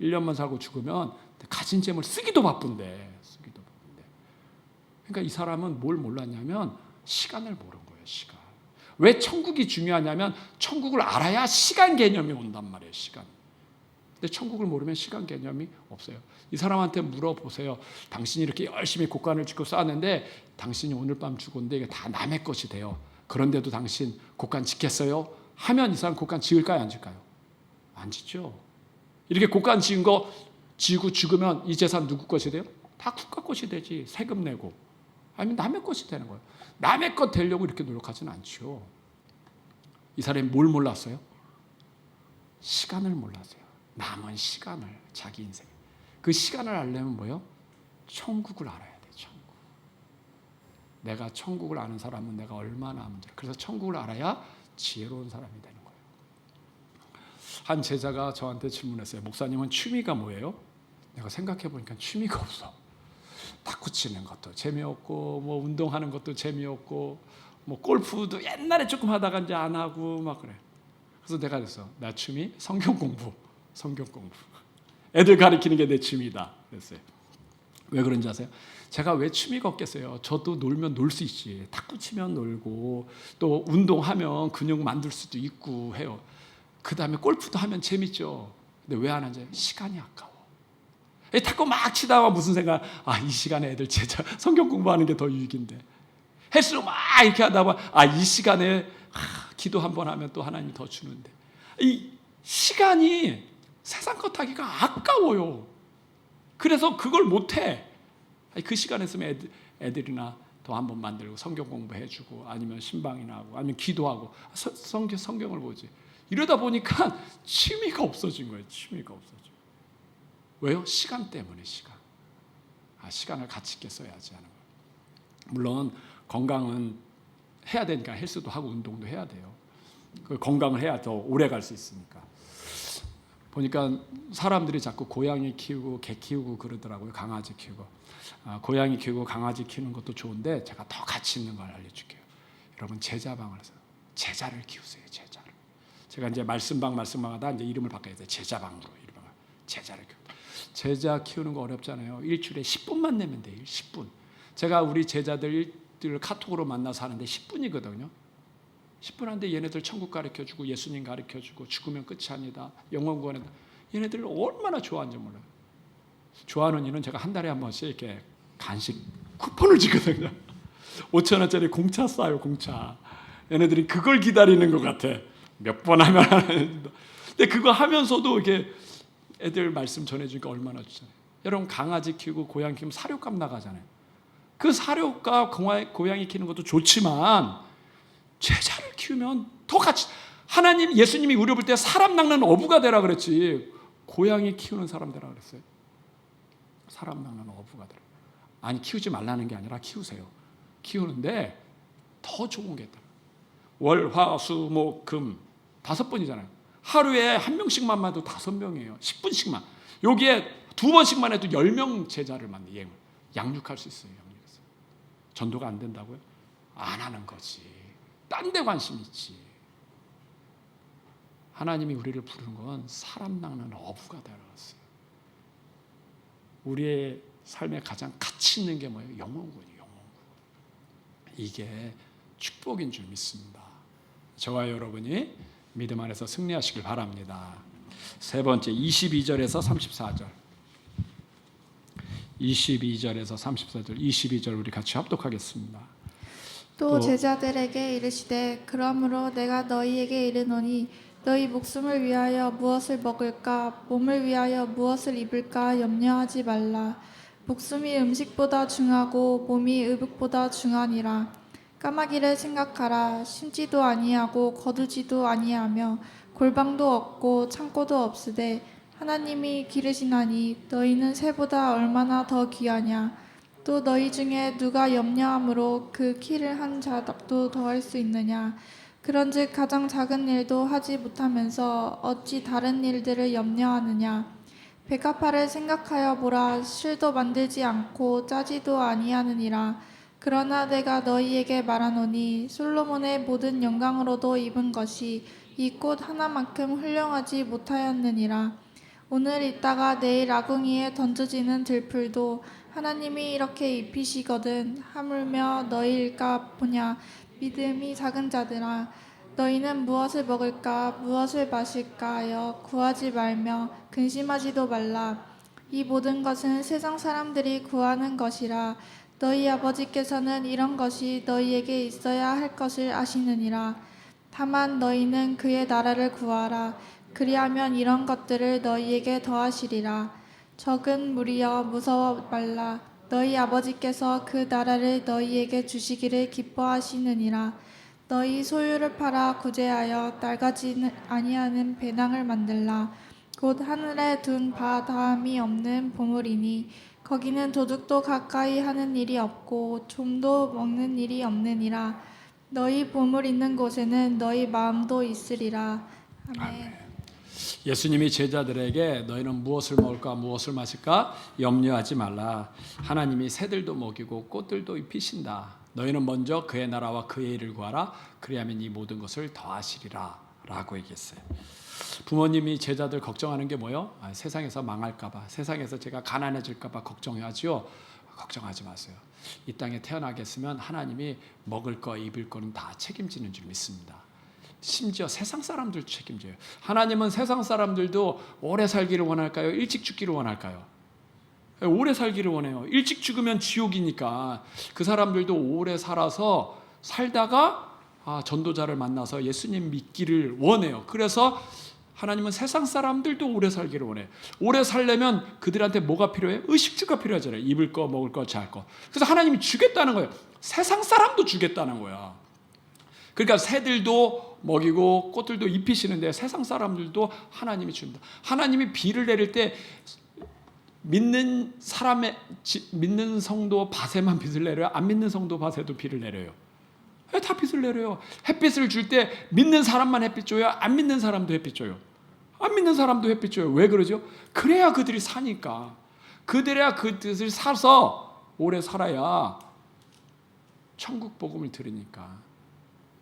1년만 살고 죽으면 가진 재물 쓰기도 바쁜데. 그러니까 이 사람은 뭘 몰랐냐면 시간을 모른 거예요. 시간. 왜 천국이 중요하냐면 천국을 알아야 시간 개념이 온단 말이에요. 시간. 근데 천국을 모르면 시간 개념이 없어요. 이 사람한테 물어보세요. 당신이 이렇게 열심히 곡간을 짓고 쌓았는데 당신이 오늘 밤 죽었는데 이게 다 남의 것이 돼요. 그런데도 당신 곡간 짓겠어요? 하면 이 사람 곡간 지을까요? 안 지을까요? 안 짓죠. 이렇게 곡간 지은 거 지고 죽으면 이 재산 누구 것이 돼요? 다 국가 것이 되지. 세금 내고. 아니면 남의 것이 되는 거예요. 남의 것 되려고 이렇게 노력하지는 않죠. 이 사람이 뭘 몰랐어요? 시간을 몰랐어요. 남은 시간을, 자기 인생. 그 시간을 알려면 뭐예요? 천국을 알아야 돼. 천국. 내가 천국을 아는 사람은 내가 얼마나 문제. 그래서 천국을 알아야 지혜로운 사람이 되는 거예요. 한 제자가 저한테 질문했어요. 목사님은 취미가 뭐예요? 내가 생각해 보니까 취미가 없어. 탁구 치는 것도 재미없고 뭐 운동하는 것도 재미없고 뭐 골프도 옛날에 조금 하다가 이제 안 하고 막 그래. 그래서 내가 그랬어. 나 취미 성경 공부. 애들 가르치는 게 내 취미다. 그랬어요. 왜 그런지 아세요? 제가 왜 취미가 없겠어요? 저도 놀면 놀 수 있지. 탁구 치면 놀고 또 운동하면 근육 만들 수도 있고 해요. 그 다음에 골프도 하면 재밌죠. 근데 왜 안 하는지 시간이 아까워. 탁구 막 치다가 무슨 생각? 이 시간에 애들 제자 성경 공부하는 게 더 유익인데. 헬스로 막 이렇게 하다 보면 이 시간에 기도 한번 하면 또 하나님이 더 주는데. 이 시간이 세상 것 하기가 아까워요. 그래서 그걸 못해. 그 시간에 쓰면 애들이나 더 한번 만들고 성경 공부해주고 아니면 신방이나 하고 아니면 기도하고 성경을 보지. 이러다 보니까 취미가 없어진 거예요. 취미가 없어져. 왜요? 시간 때문에 시간을 가치 있게 써야지 하는 거예요. 물론 건강은 해야 되니까 헬스도 하고 운동도 해야 돼요. 그 건강을 해야 더 오래 갈 수 있으니까. 보니까 사람들이 자꾸 고양이 키우고 개 키우고 그러더라고요. 강아지 키우고. 고양이 키우고 강아지 키우는 것도 좋은데 제가 더 가치 있는 걸 알려줄게요. 여러분 제자방을 해서 제자를 키우세요. 제자를. 제가 이제 말씀방 하다 이제 이름을 바꿔야 돼요. 제자방으로 제자를 키우. 제자 키우는 거 어렵잖아요. 일주일에 10분만 내면 돼요. 10분. 제가 우리 제자들 카톡으로 만나서 하는데 10분이거든요. 10분 한데 얘네들 천국 가르쳐주고 예수님 가르쳐주고 죽으면 끝이 아니다. 영원구원이다. 얘네들 얼마나 좋아하는지 몰라요. 좋아하는 이는 제가 한 달에 한 번씩 이렇게 간식 쿠폰을 주거든요. 5,000원짜리 공차 싸요. 공차. 얘네들이 그걸 기다리는 것 같아. 몇 번 하면 하는데 그거 하면서도 이렇게 애들 말씀 전해주니까 얼마나 좋잖아요. 여러분 강아지 키우고 고양이 키우면 사료값 나가잖아요. 그 사료값 고양이 키우는 것도 좋지만 제자를 키우면 더 같이 하나님 예수님이 우리 볼 때 사람 낚는 어부가 되라 그랬지 고양이 키우는 사람 되라 그랬어요. 사람 낚는 어부가 되라. 아니 키우지 말라는 게 아니라 키우세요. 키우는데 더 좋은 게 있다. 월, 화, 수, 목, 금 5번이잖아요. 하루에 한 명씩만 봐도 5명이에요. 10분씩만. 여기에 2번씩만 해도 10명 제자를 만나 양육할 수 있어요. 전도가 안 된다고요? 안 하는 거지. 딴 데 관심 있지. 하나님이 우리를 부르는 건 사람 낚는 어부가 되었어요. 우리의 삶에 가장 가치 있는 게 뭐예요? 영혼군이에요. 영혼군. 이게 축복인 줄 믿습니다. 저와 여러분이 믿음 안에서 승리하시길 바랍니다. 세 번째 22절에서 34절 22절에서 34절 22절 우리 같이 합독하겠습니다. 또 제자들에게 이르시되 그러므로 내가 너희에게 이르노니 너희 목숨을 위하여 무엇을 먹을까 몸을 위하여 무엇을 입을까 염려하지 말라. 목숨이 음식보다 중하고 몸이 의복보다 중하니라. 까마귀를 생각하라. 심지도 아니하고 거두지도 아니하며 골방도 없고 창고도 없으되 하나님이 기르시나니 너희는 새보다 얼마나 더 귀하냐. 또 너희 중에 누가 염려함으로 그 키를 한 자도 더할 수 있느냐. 그런즉 가장 작은 일도 하지 못하면서 어찌 다른 일들을 염려하느냐. 백합화를 생각하여 보라. 실도 만들지 않고 짜지도 아니하느니라. 그러나 내가 너희에게 말하노니 솔로몬의 모든 영광으로도 입은 것이 이 꽃 하나만큼 훌륭하지 못하였느니라. 오늘 있다가 내일 아궁이에 던져지는 들풀도 하나님이 이렇게 입히시거든. 하물며 너희일까 보냐. 믿음이 작은 자들아, 너희는 무엇을 먹을까 무엇을 마실까 하여 구하지 말며 근심하지도 말라. 이 모든 것은 세상 사람들이 구하는 것이라. 너희 아버지께서는 이런 것이 너희에게 있어야 할 것을 아시느니라. 다만 너희는 그의 나라를 구하라. 그리하면 이런 것들을 너희에게 더하시리라. 적은 무리여 무서워 말라. 너희 아버지께서 그 나라를 너희에게 주시기를 기뻐하시느니라. 너희 소유를 팔아 구제하여 낡아지지 아니하는 배낭을 만들라. 곧 하늘에 둔 바 다함이 없는 보물이니 거기는 도둑도 가까이 하는 일이 없고 좀도 먹는 일이 없느니라. 너희 보물 있는 곳에는 너희 마음도 있으리라. 아멘. 예수님이 제자들에게 너희는 무엇을 먹을까 무엇을 마실까 염려하지 말라. 하나님이 새들도 먹이고 꽃들도 입히신다. 너희는 먼저 그의 나라와 그의 일을 구하라. 그리하면 이 모든 것을 더하시리라 라고 얘기했어요. 부모님이 제자들 걱정하는 게 뭐예요? 세상에서 망할까 봐, 세상에서 제가 가난해질까 봐 걱정하지요. 걱정하지 마세요. 이 땅에 태어나겠으면 하나님이 먹을 거 입을 거는 다 책임지는 줄 믿습니다. 심지어 세상 사람들 책임져요. 하나님은 세상 사람들도 오래 살기를 원할까요? 일찍 죽기를 원할까요? 오래 살기를 원해요. 일찍 죽으면 지옥이니까 그 사람들도 오래 살다가 전도자를 만나서 예수님 믿기를 원해요. 그래서 하나님은 세상 사람들도 오래 살기를 원해요. 오래 살려면 그들한테 뭐가 필요해요? 의식주가 필요하잖아요. 입을 거, 먹을 거, 잘 거. 그래서 하나님이 주겠다는 거예요. 세상 사람도 주겠다는 거야. 그러니까 새들도 먹이고 꽃들도 입히시는데 세상 사람들도 하나님이 준다. 하나님이 비를 내릴 때 믿는 성도 밭에만 빛을 내려요? 안 믿는 성도 밭에도 비를 내려요? 다 빛을 내려요. 햇빛을 줄 때 믿는 사람만 햇빛 줘요? 안 믿는 사람도 햇빛 줘요? 안 믿는 사람도 햇빛 줘요. 왜 그러죠? 그래야 그들이 사니까. 그들이 사서 오래 살아야 천국 복음을 들으니까.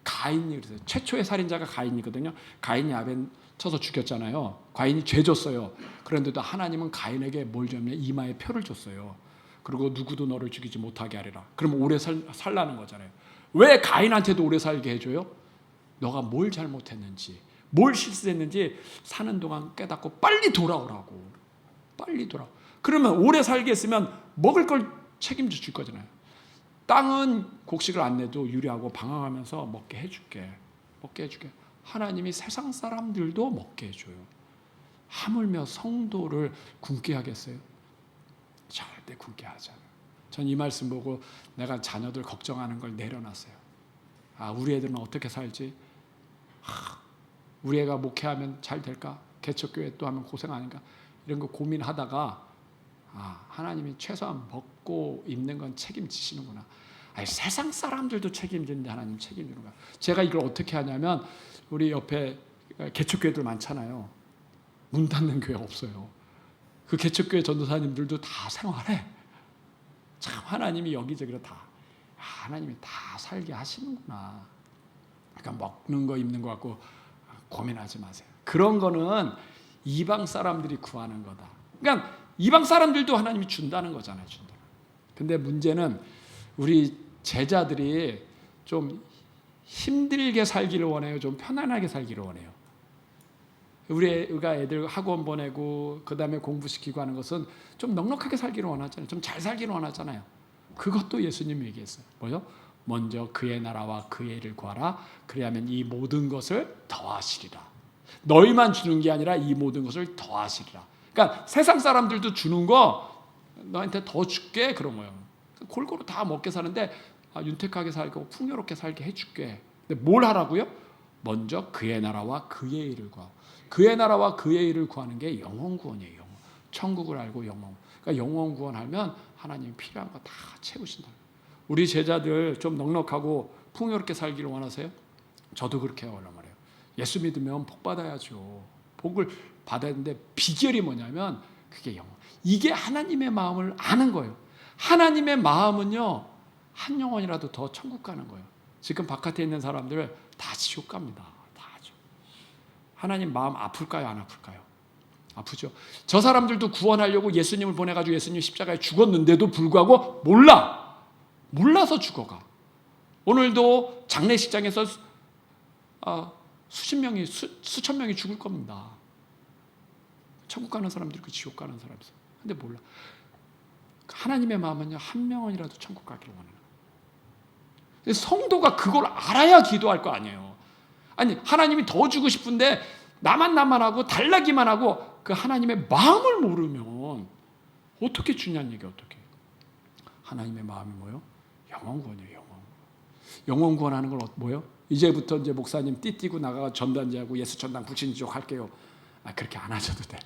가인이 그랬어요. 최초의 살인자가 가인이거든요. 가인이 아벨 쳐서 죽였잖아요. 가인이 죄 줬어요. 그런데도 하나님은 가인에게 뭘 줬냐? 이마에 표를 줬어요. 그리고 누구도 너를 죽이지 못하게 하리라. 그러면 오래 살라는 거잖아요. 왜 가인한테도 오래 살게 해줘요? 너가 뭘 잘못했는지, 뭘 실수했는지 사는 동안 깨닫고 빨리 돌아오라고. 빨리 돌아. 그러면 오래 살게 했으면 먹을 걸 책임져 줄 거잖아요. 땅은 곡식을 안 내도 유리하고 방황하면서 먹게 해줄게. 하나님이 세상 사람들도 먹게 해줘요. 하물며 성도를 굶게 하겠어요? 절대 굶게 하지 않아요. 전 이 말씀 보고 내가 자녀들 걱정하는 걸 내려놨어요. 우리 애들은 어떻게 살지? 우리 애가 목회하면 잘 될까? 개척교회 또 하면 고생 아닌가? 이런 거 고민하다가 하나님이 최소한 먹고 입는 건 책임지시는구나. 세상 사람들도 책임지는데 하나님 책임지는 거야. 제가 이걸 어떻게 하냐면 우리 옆에 개척교회들 많잖아요. 문 닫는 교회 없어요. 그 개척교회 전도사님들도 다 생활해. 참 하나님이 여기저기로 다 하나님이 다 살게 하시는구나. 그러니까 먹는 거 입는 거 갖고 고민하지 마세요. 그런 거는 이방 사람들이 구하는 거다. 그러니까 이방 사람들도 하나님이 준다는 거잖아요. 근데 문제는 우리 제자들이 좀 힘들게 살기를 원해요? 좀 편안하게 살기를 원해요? 우리가 애들 학원 보내고 그 다음에 공부시키고 하는 것은 좀 넉넉하게 살기를 원하잖아요. 좀 잘 살기를 원하잖아요. 그것도 예수님이 얘기했어요. 뭐요? 먼저 그의 나라와 그의 일을 구하라. 그래야면 이 모든 것을 더하시리라. 너희만 주는 게 아니라 이 모든 것을 더하시리라. 그러니까 세상 사람들도 주는 거 너한테 더 줄게 그런 거예요. 골고루 다 먹게 사는데 윤택하게 살고 풍요롭게 살게 해줄게. 근데 뭘 하라고요? 먼저 그의 나라와 그의 일을 구하고. 그의 나라와 그의 일을 구하는 게 영혼 구원이에요. 영혼. 천국을 알고 영혼. 그러니까 영혼 구원하면 하나님이 필요한 거 다 채우신다. 우리 제자들 좀 넉넉하고 풍요롭게 살기를 원하세요? 저도 그렇게 원하는 말이에요. 예수 믿으면 복 받아야죠. 복을 받아야 되는데 비결이 뭐냐면 그게 영혼. 이게 하나님의 마음을 아는 거예요. 하나님의 마음은요. 한 영혼이라도 더 천국 가는 거예요. 지금 바깥에 있는 사람들 다 지옥 갑니다. 하나님 마음 아플까요? 안 아플까요? 아프죠. 저 사람들도 구원하려고 예수님을 보내가지고 예수님 십자가에 죽었는데도 불구하고 몰라서 죽어가. 오늘도 장례식장에서 수천 명이 죽을 겁니다. 천국 가는 사람들 있고 지옥 가는 사람들. 근데 몰라. 하나님의 마음은요, 한 명이라도 천국 가기를 원해요. 성도가 그걸 알아야 기도할 거 아니에요. 아니 하나님이 더 주고 싶은데 나만 하고 달라기만 하고 그 하나님의 마음을 모르면 어떻게 주냐는 얘기. 어떻게 하나님의 마음이 뭐예요? 영혼 구원이에요. 영혼 구원하는 걸 뭐예요? 이제부터 이제 목사님 띠띠고 나가서 전단지하고 예수 전당 불신지옥 할게요. 그렇게 안 하셔도 돼.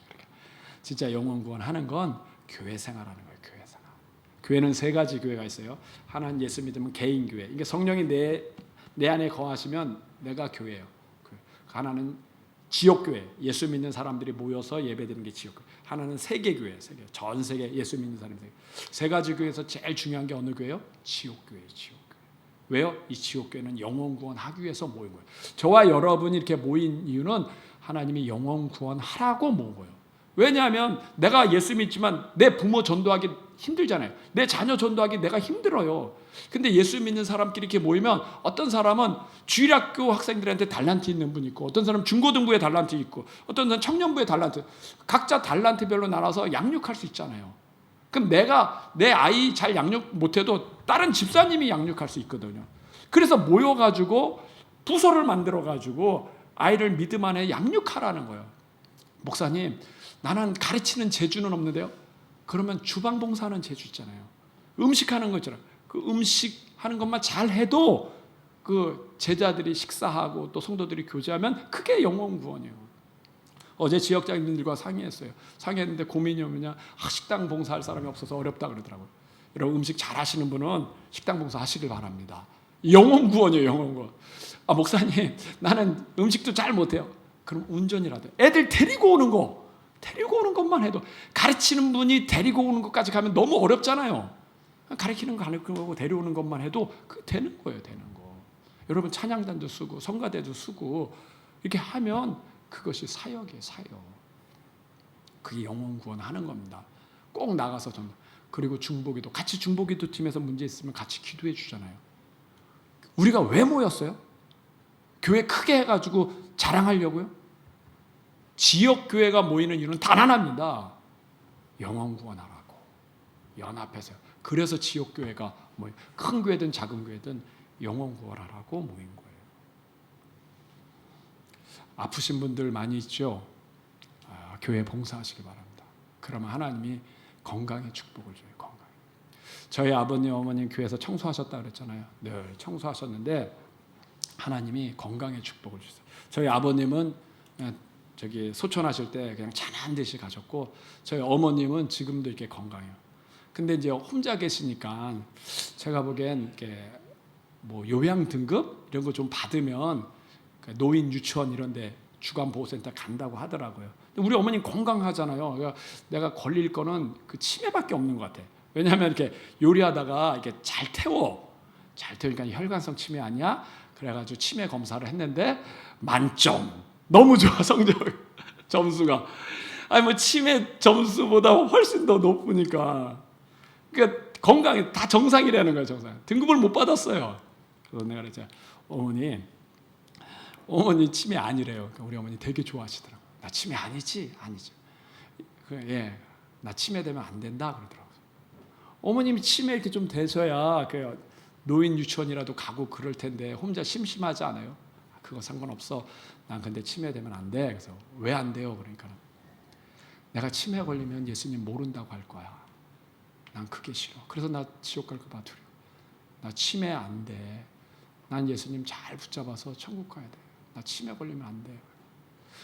진짜 영혼 구원하는 건 교회 생활하는 거예요. 교회 생활. 교회는 세 가지 교회가 있어요. 하나는 예수 믿으면 개인 교회. 이게 성령이 내 안에 거하시면 내가 교회예요. 하나는 지역교회, 예수 믿는 사람들이 모여서 예배드리는 게 지역교회. 하나는 세계교회, 전 세계 예수 믿는 사람들. 세 가지 교회에서 제일 중요한 게 어느 교회요? 지역교회예요. 지역교회. 왜요? 이 지역교회는 영혼 구원하기 위해서 모인 거예요. 저와 여러분이 이렇게 모인 이유는 하나님이 영혼 구원하라고 모은 거예요. 왜냐하면 내가 예수 믿지만 내 부모 전도하기 힘들잖아요. 내 자녀 전도하기 내가 힘들어요. 근데 예수 믿는 사람끼리 이렇게 모이면 어떤 사람은 주일학교 학생들한테 달란트 있는 분 있고 어떤 사람은 중고등부에 달란트 있고 어떤 사람은 청년부에 달란트, 각자 달란트별로 나눠서 양육할 수 있잖아요. 그럼 내가 내 아이 잘 양육 못해도 다른 집사님이 양육할 수 있거든요. 그래서 모여가지고 부서를 만들어가지고 아이를 믿음 안에 양육하라는 거예요. 목사님, 나는 가르치는 재주는 없는데요. 그러면 주방 봉사하는 재주 있잖아요. 음식하는 거 있잖아요. 그 음식하는 것만 잘 해도 그 제자들이 식사하고 또 성도들이 교제하면 그게 영혼 구원이에요. 어제 지역장님들과 상의했는데 고민이 뭐냐? 식당 봉사할 사람이 없어서 어렵다 그러더라고요. 여러분, 음식 잘 하시는 분은 식당 봉사 하시길 바랍니다. 영혼 구원이에요, 영혼 구원. 목사님, 나는 음식도 잘 못해요. 그럼 운전이라도 애들 데리고 오는 것만 해도, 가르치는 분이 데리고 오는 것까지 가면 너무 어렵잖아요. 가르치는 거 데려오는 것만 해도 그 되는 거예요, 되는 거. 여러분, 찬양단도 쓰고 성가대도 쓰고 이렇게 하면 그것이 사역이에요, 사역. 그게 영혼 구원하는 겁니다. 꼭 나가서 좀. 그리고 중보기도, 같이 중보기도 팀에서 문제 있으면 같이 기도해 주잖아요. 우리가 왜 모였어요? 교회 크게 해가지고 자랑하려고요? 지역 교회가 모이는 이유는 단 하나입니다. 영혼 구원하라고, 연합해서. 그래서 지역 교회가 큰 교회든 작은 교회든 영혼 구원하라고 모인 거예요. 아프신 분들 많이 있죠? 교회 봉사하시기 바랍니다. 그러면 하나님이 건강의 축복을 줘요. 건강. 저희 아버님, 어머님 교회에서 청소하셨다 그랬잖아요. 늘 청소하셨는데 하나님이 건강의 축복을 주세요. 저희 아버님은 저기 소천하실 때 그냥 잔한 듯이 가셨고, 저희 어머님은 지금도 이렇게 건강해요. 근데 이제 혼자 계시니까 제가 보기엔 이렇게 뭐 요양 등급 이런 거 좀 받으면 노인 유치원 이런 데 주간보호센터 간다고 하더라고요. 우리 어머님 건강하잖아요. 그러니까 내가 걸릴 거는 그 치매밖에 없는 것 같아. 왜냐하면 이렇게 요리하다가 이렇게 잘 태우니까 혈관성 치매 아니야? 그래가지고 치매 검사를 했는데 만점. 너무 좋아, 성적 점수가. 치매 점수보다 훨씬 더 높으니까. 그러니까 건강이 다 정상이라는 거예요, 정상. 등급을 못 받았어요. 그래서 내가 그랬죠. 어머니 치매 아니래요. 그러니까 우리 어머니 되게 좋아하시더라고요. 나 치매 아니지? 아니죠. 나 치매 되면 안 된다 그러더라고요. 어머님이 치매 이렇게 좀 되셔야 노인 유치원이라도 가고 그럴 텐데 혼자 심심하지 않아요? 그거 상관없어. 난 근데 치매 되면 안 돼. 그래서 왜 안 돼요? 그러니까 내가 치매 걸리면 예수님 모른다고 할 거야. 난 그게 싫어. 그래서 나 지옥 갈까 봐 두려워. 나 치매 안 돼. 난 예수님 잘 붙잡아서 천국 가야 돼. 나 치매 걸리면 안 돼.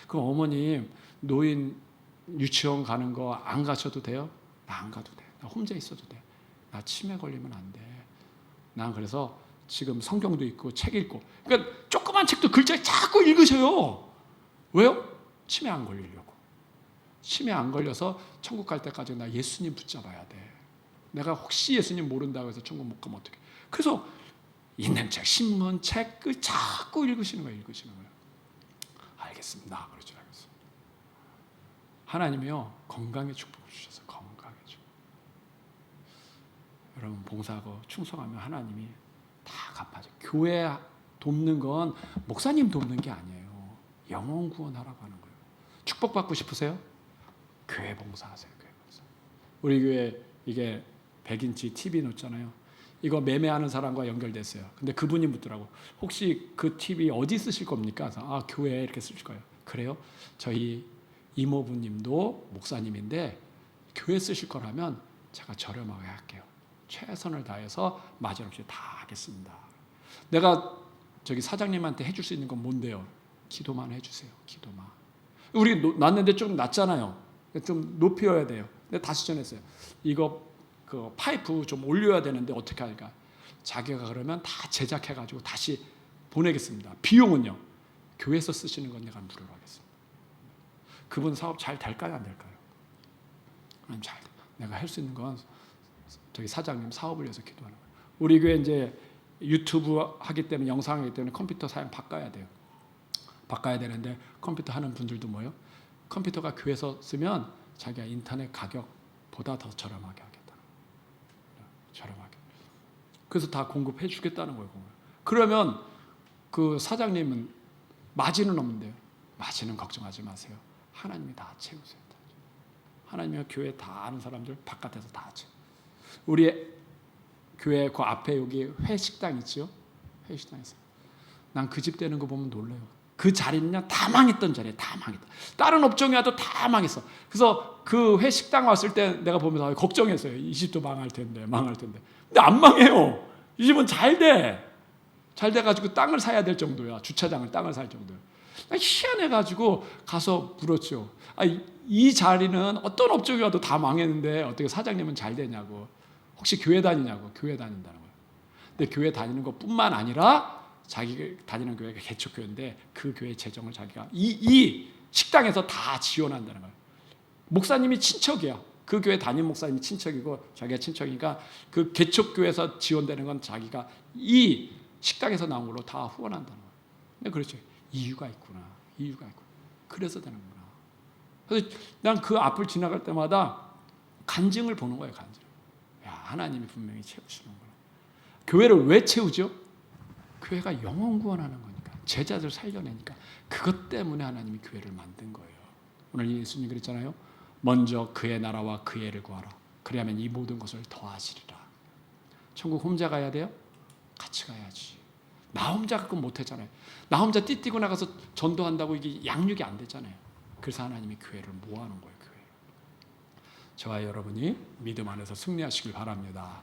그럼 어머님 노인 유치원 가는 거 안 가셔도 돼요? 나 안 가도 돼. 나 혼자 있어도 돼. 나 치매 걸리면 안 돼. 난 그래서 지금 성경도 읽고 책 읽고, 그러니까 조그만 책도 글자 자꾸 읽으셔요. 왜요? 치매 안 걸리려고. 치매 안 걸려서 천국 갈 때까지 나 예수님 붙잡아야 돼. 내가 혹시 예수님 모른다고 해서 천국 못 가면 어떡해. 그래서 있는 책, 신문, 책 자꾸 읽으시는 거예요. 알겠습니다. 그러죠. 하나님이요, 건강의 축복을 주셔서 건강의 축복. 여러분, 봉사하고 충성하면 하나님이 다 갚아줘. 교회 돕는 건 목사님 돕는 게 아니에요. 영혼 구원하라고 하는 거예요. 축복받고 싶으세요? 교회 봉사하세요. 교회 봉사. 우리 교회 이게 100인치 TV 놓잖아요. 이거 매매하는 사람과 연결됐어요. 근데 그분이 묻더라고. 혹시 그 TV 어디 쓰실 겁니까? 그래서 교회에 이렇게 쓰실 거예요. 그래요? 저희 이모부님도 목사님인데 교회 쓰실 거라면 제가 저렴하게 할게요. 최선을 다해서 마진없이 다 하겠습니다. 내가 저기 사장님한테 해줄 수 있는 건 뭔데요? 기도만 해주세요. 기도만. 우리 놨는데 좀 낮잖아요. 좀 높여야 돼요. 근데 다시 전했어요. 이거 그 파이프 좀 올려야 되는데 어떻게 할까? 자기가 그러면 다 제작해가지고 다시 보내겠습니다. 비용은요? 교회에서 쓰시는 건 내가 무료로 하겠습니다. 그분 사업 잘 될까요? 안 될까요? 잘. 내가 할 수 있는 건 저기 사장님 사업을 위해서 기도하는 거예요. 우리 교회 이제 유튜브 하기 때문에, 영상 하기 때문에 컴퓨터 사용 바꿔야 돼요. 바꿔야 되는데 컴퓨터 하는 분들도 뭐예요? 컴퓨터가 교회에서 쓰면 자기가 인터넷 가격보다 더 저렴하게 하겠다. 저렴하게. 그래서 다 공급해 주겠다는 거예요. 그러면 그 사장님은 마진은 없는데요. 마진은 걱정하지 마세요. 하나님이 다 채우세요. 하나님이 교회 다 아는 사람들 바깥에서 다 채워. 우리 교회 그 앞에 여기 회식당 있죠? 회식당 있어요. 난 그 집 되는 거 보면 놀래요. 그 자리는요 다 망했던 자리에 다 망했다. 다른 업종이 와도 다 망했어. 그래서 그 회식당 왔을 때 내가 보면서 걱정했어요. 이 집도 망할 텐데. 근데 안 망해요. 이 집은 잘 돼. 잘 돼가지고 땅을 사야 될 정도야. 주차장을 땅을 살 정도야. 희한해가지고 가서 물었죠. 이 자리는 어떤 업종이 와도 다 망했는데 어떻게 사장님은 잘 되냐고. 혹시 교회 다니냐고. 교회 다닌다는 거예요. 근데 교회 다니는 것뿐만 아니라 자기가 다니는 교회가 개척교회인데 그 교회 재정을 자기가 이 식당에서 다 지원한다는 거예요. 목사님이 친척이야. 그 교회 담임 목사님이 친척이고 자기가 친척이니까 그 개척교회에서 지원되는 건 자기가 이 식당에서 나온 걸로 다 후원한다는 거예요. 근데 그렇죠. 이유가 있구나. 그래서 되는구나. 그래서 난 그 앞을 지나갈 때마다 간증을 보는 거예요. 간증. 야, 하나님이 분명히 채우시는구나. 교회를 왜 채우죠? 교회가 영혼 구원하는 거니까. 제자들 살려내니까. 그것 때문에 하나님이 교회를 만든 거예요. 오늘 예수님이 그랬잖아요. 먼저 그의 나라와 그의 의를 구하라. 그래야만 이 모든 것을 더하시리라. 천국 혼자 가야 돼요? 같이 가야지. 나 혼자 갖고 못했잖아요. 나 혼자 띠뛰고 나가서 전도한다고 이게 양육이 안 되잖아요. 그래서 하나님이 교회를 모아놓은 거예요. 교회를. 저와 여러분이 믿음 안에서 승리하시길 바랍니다.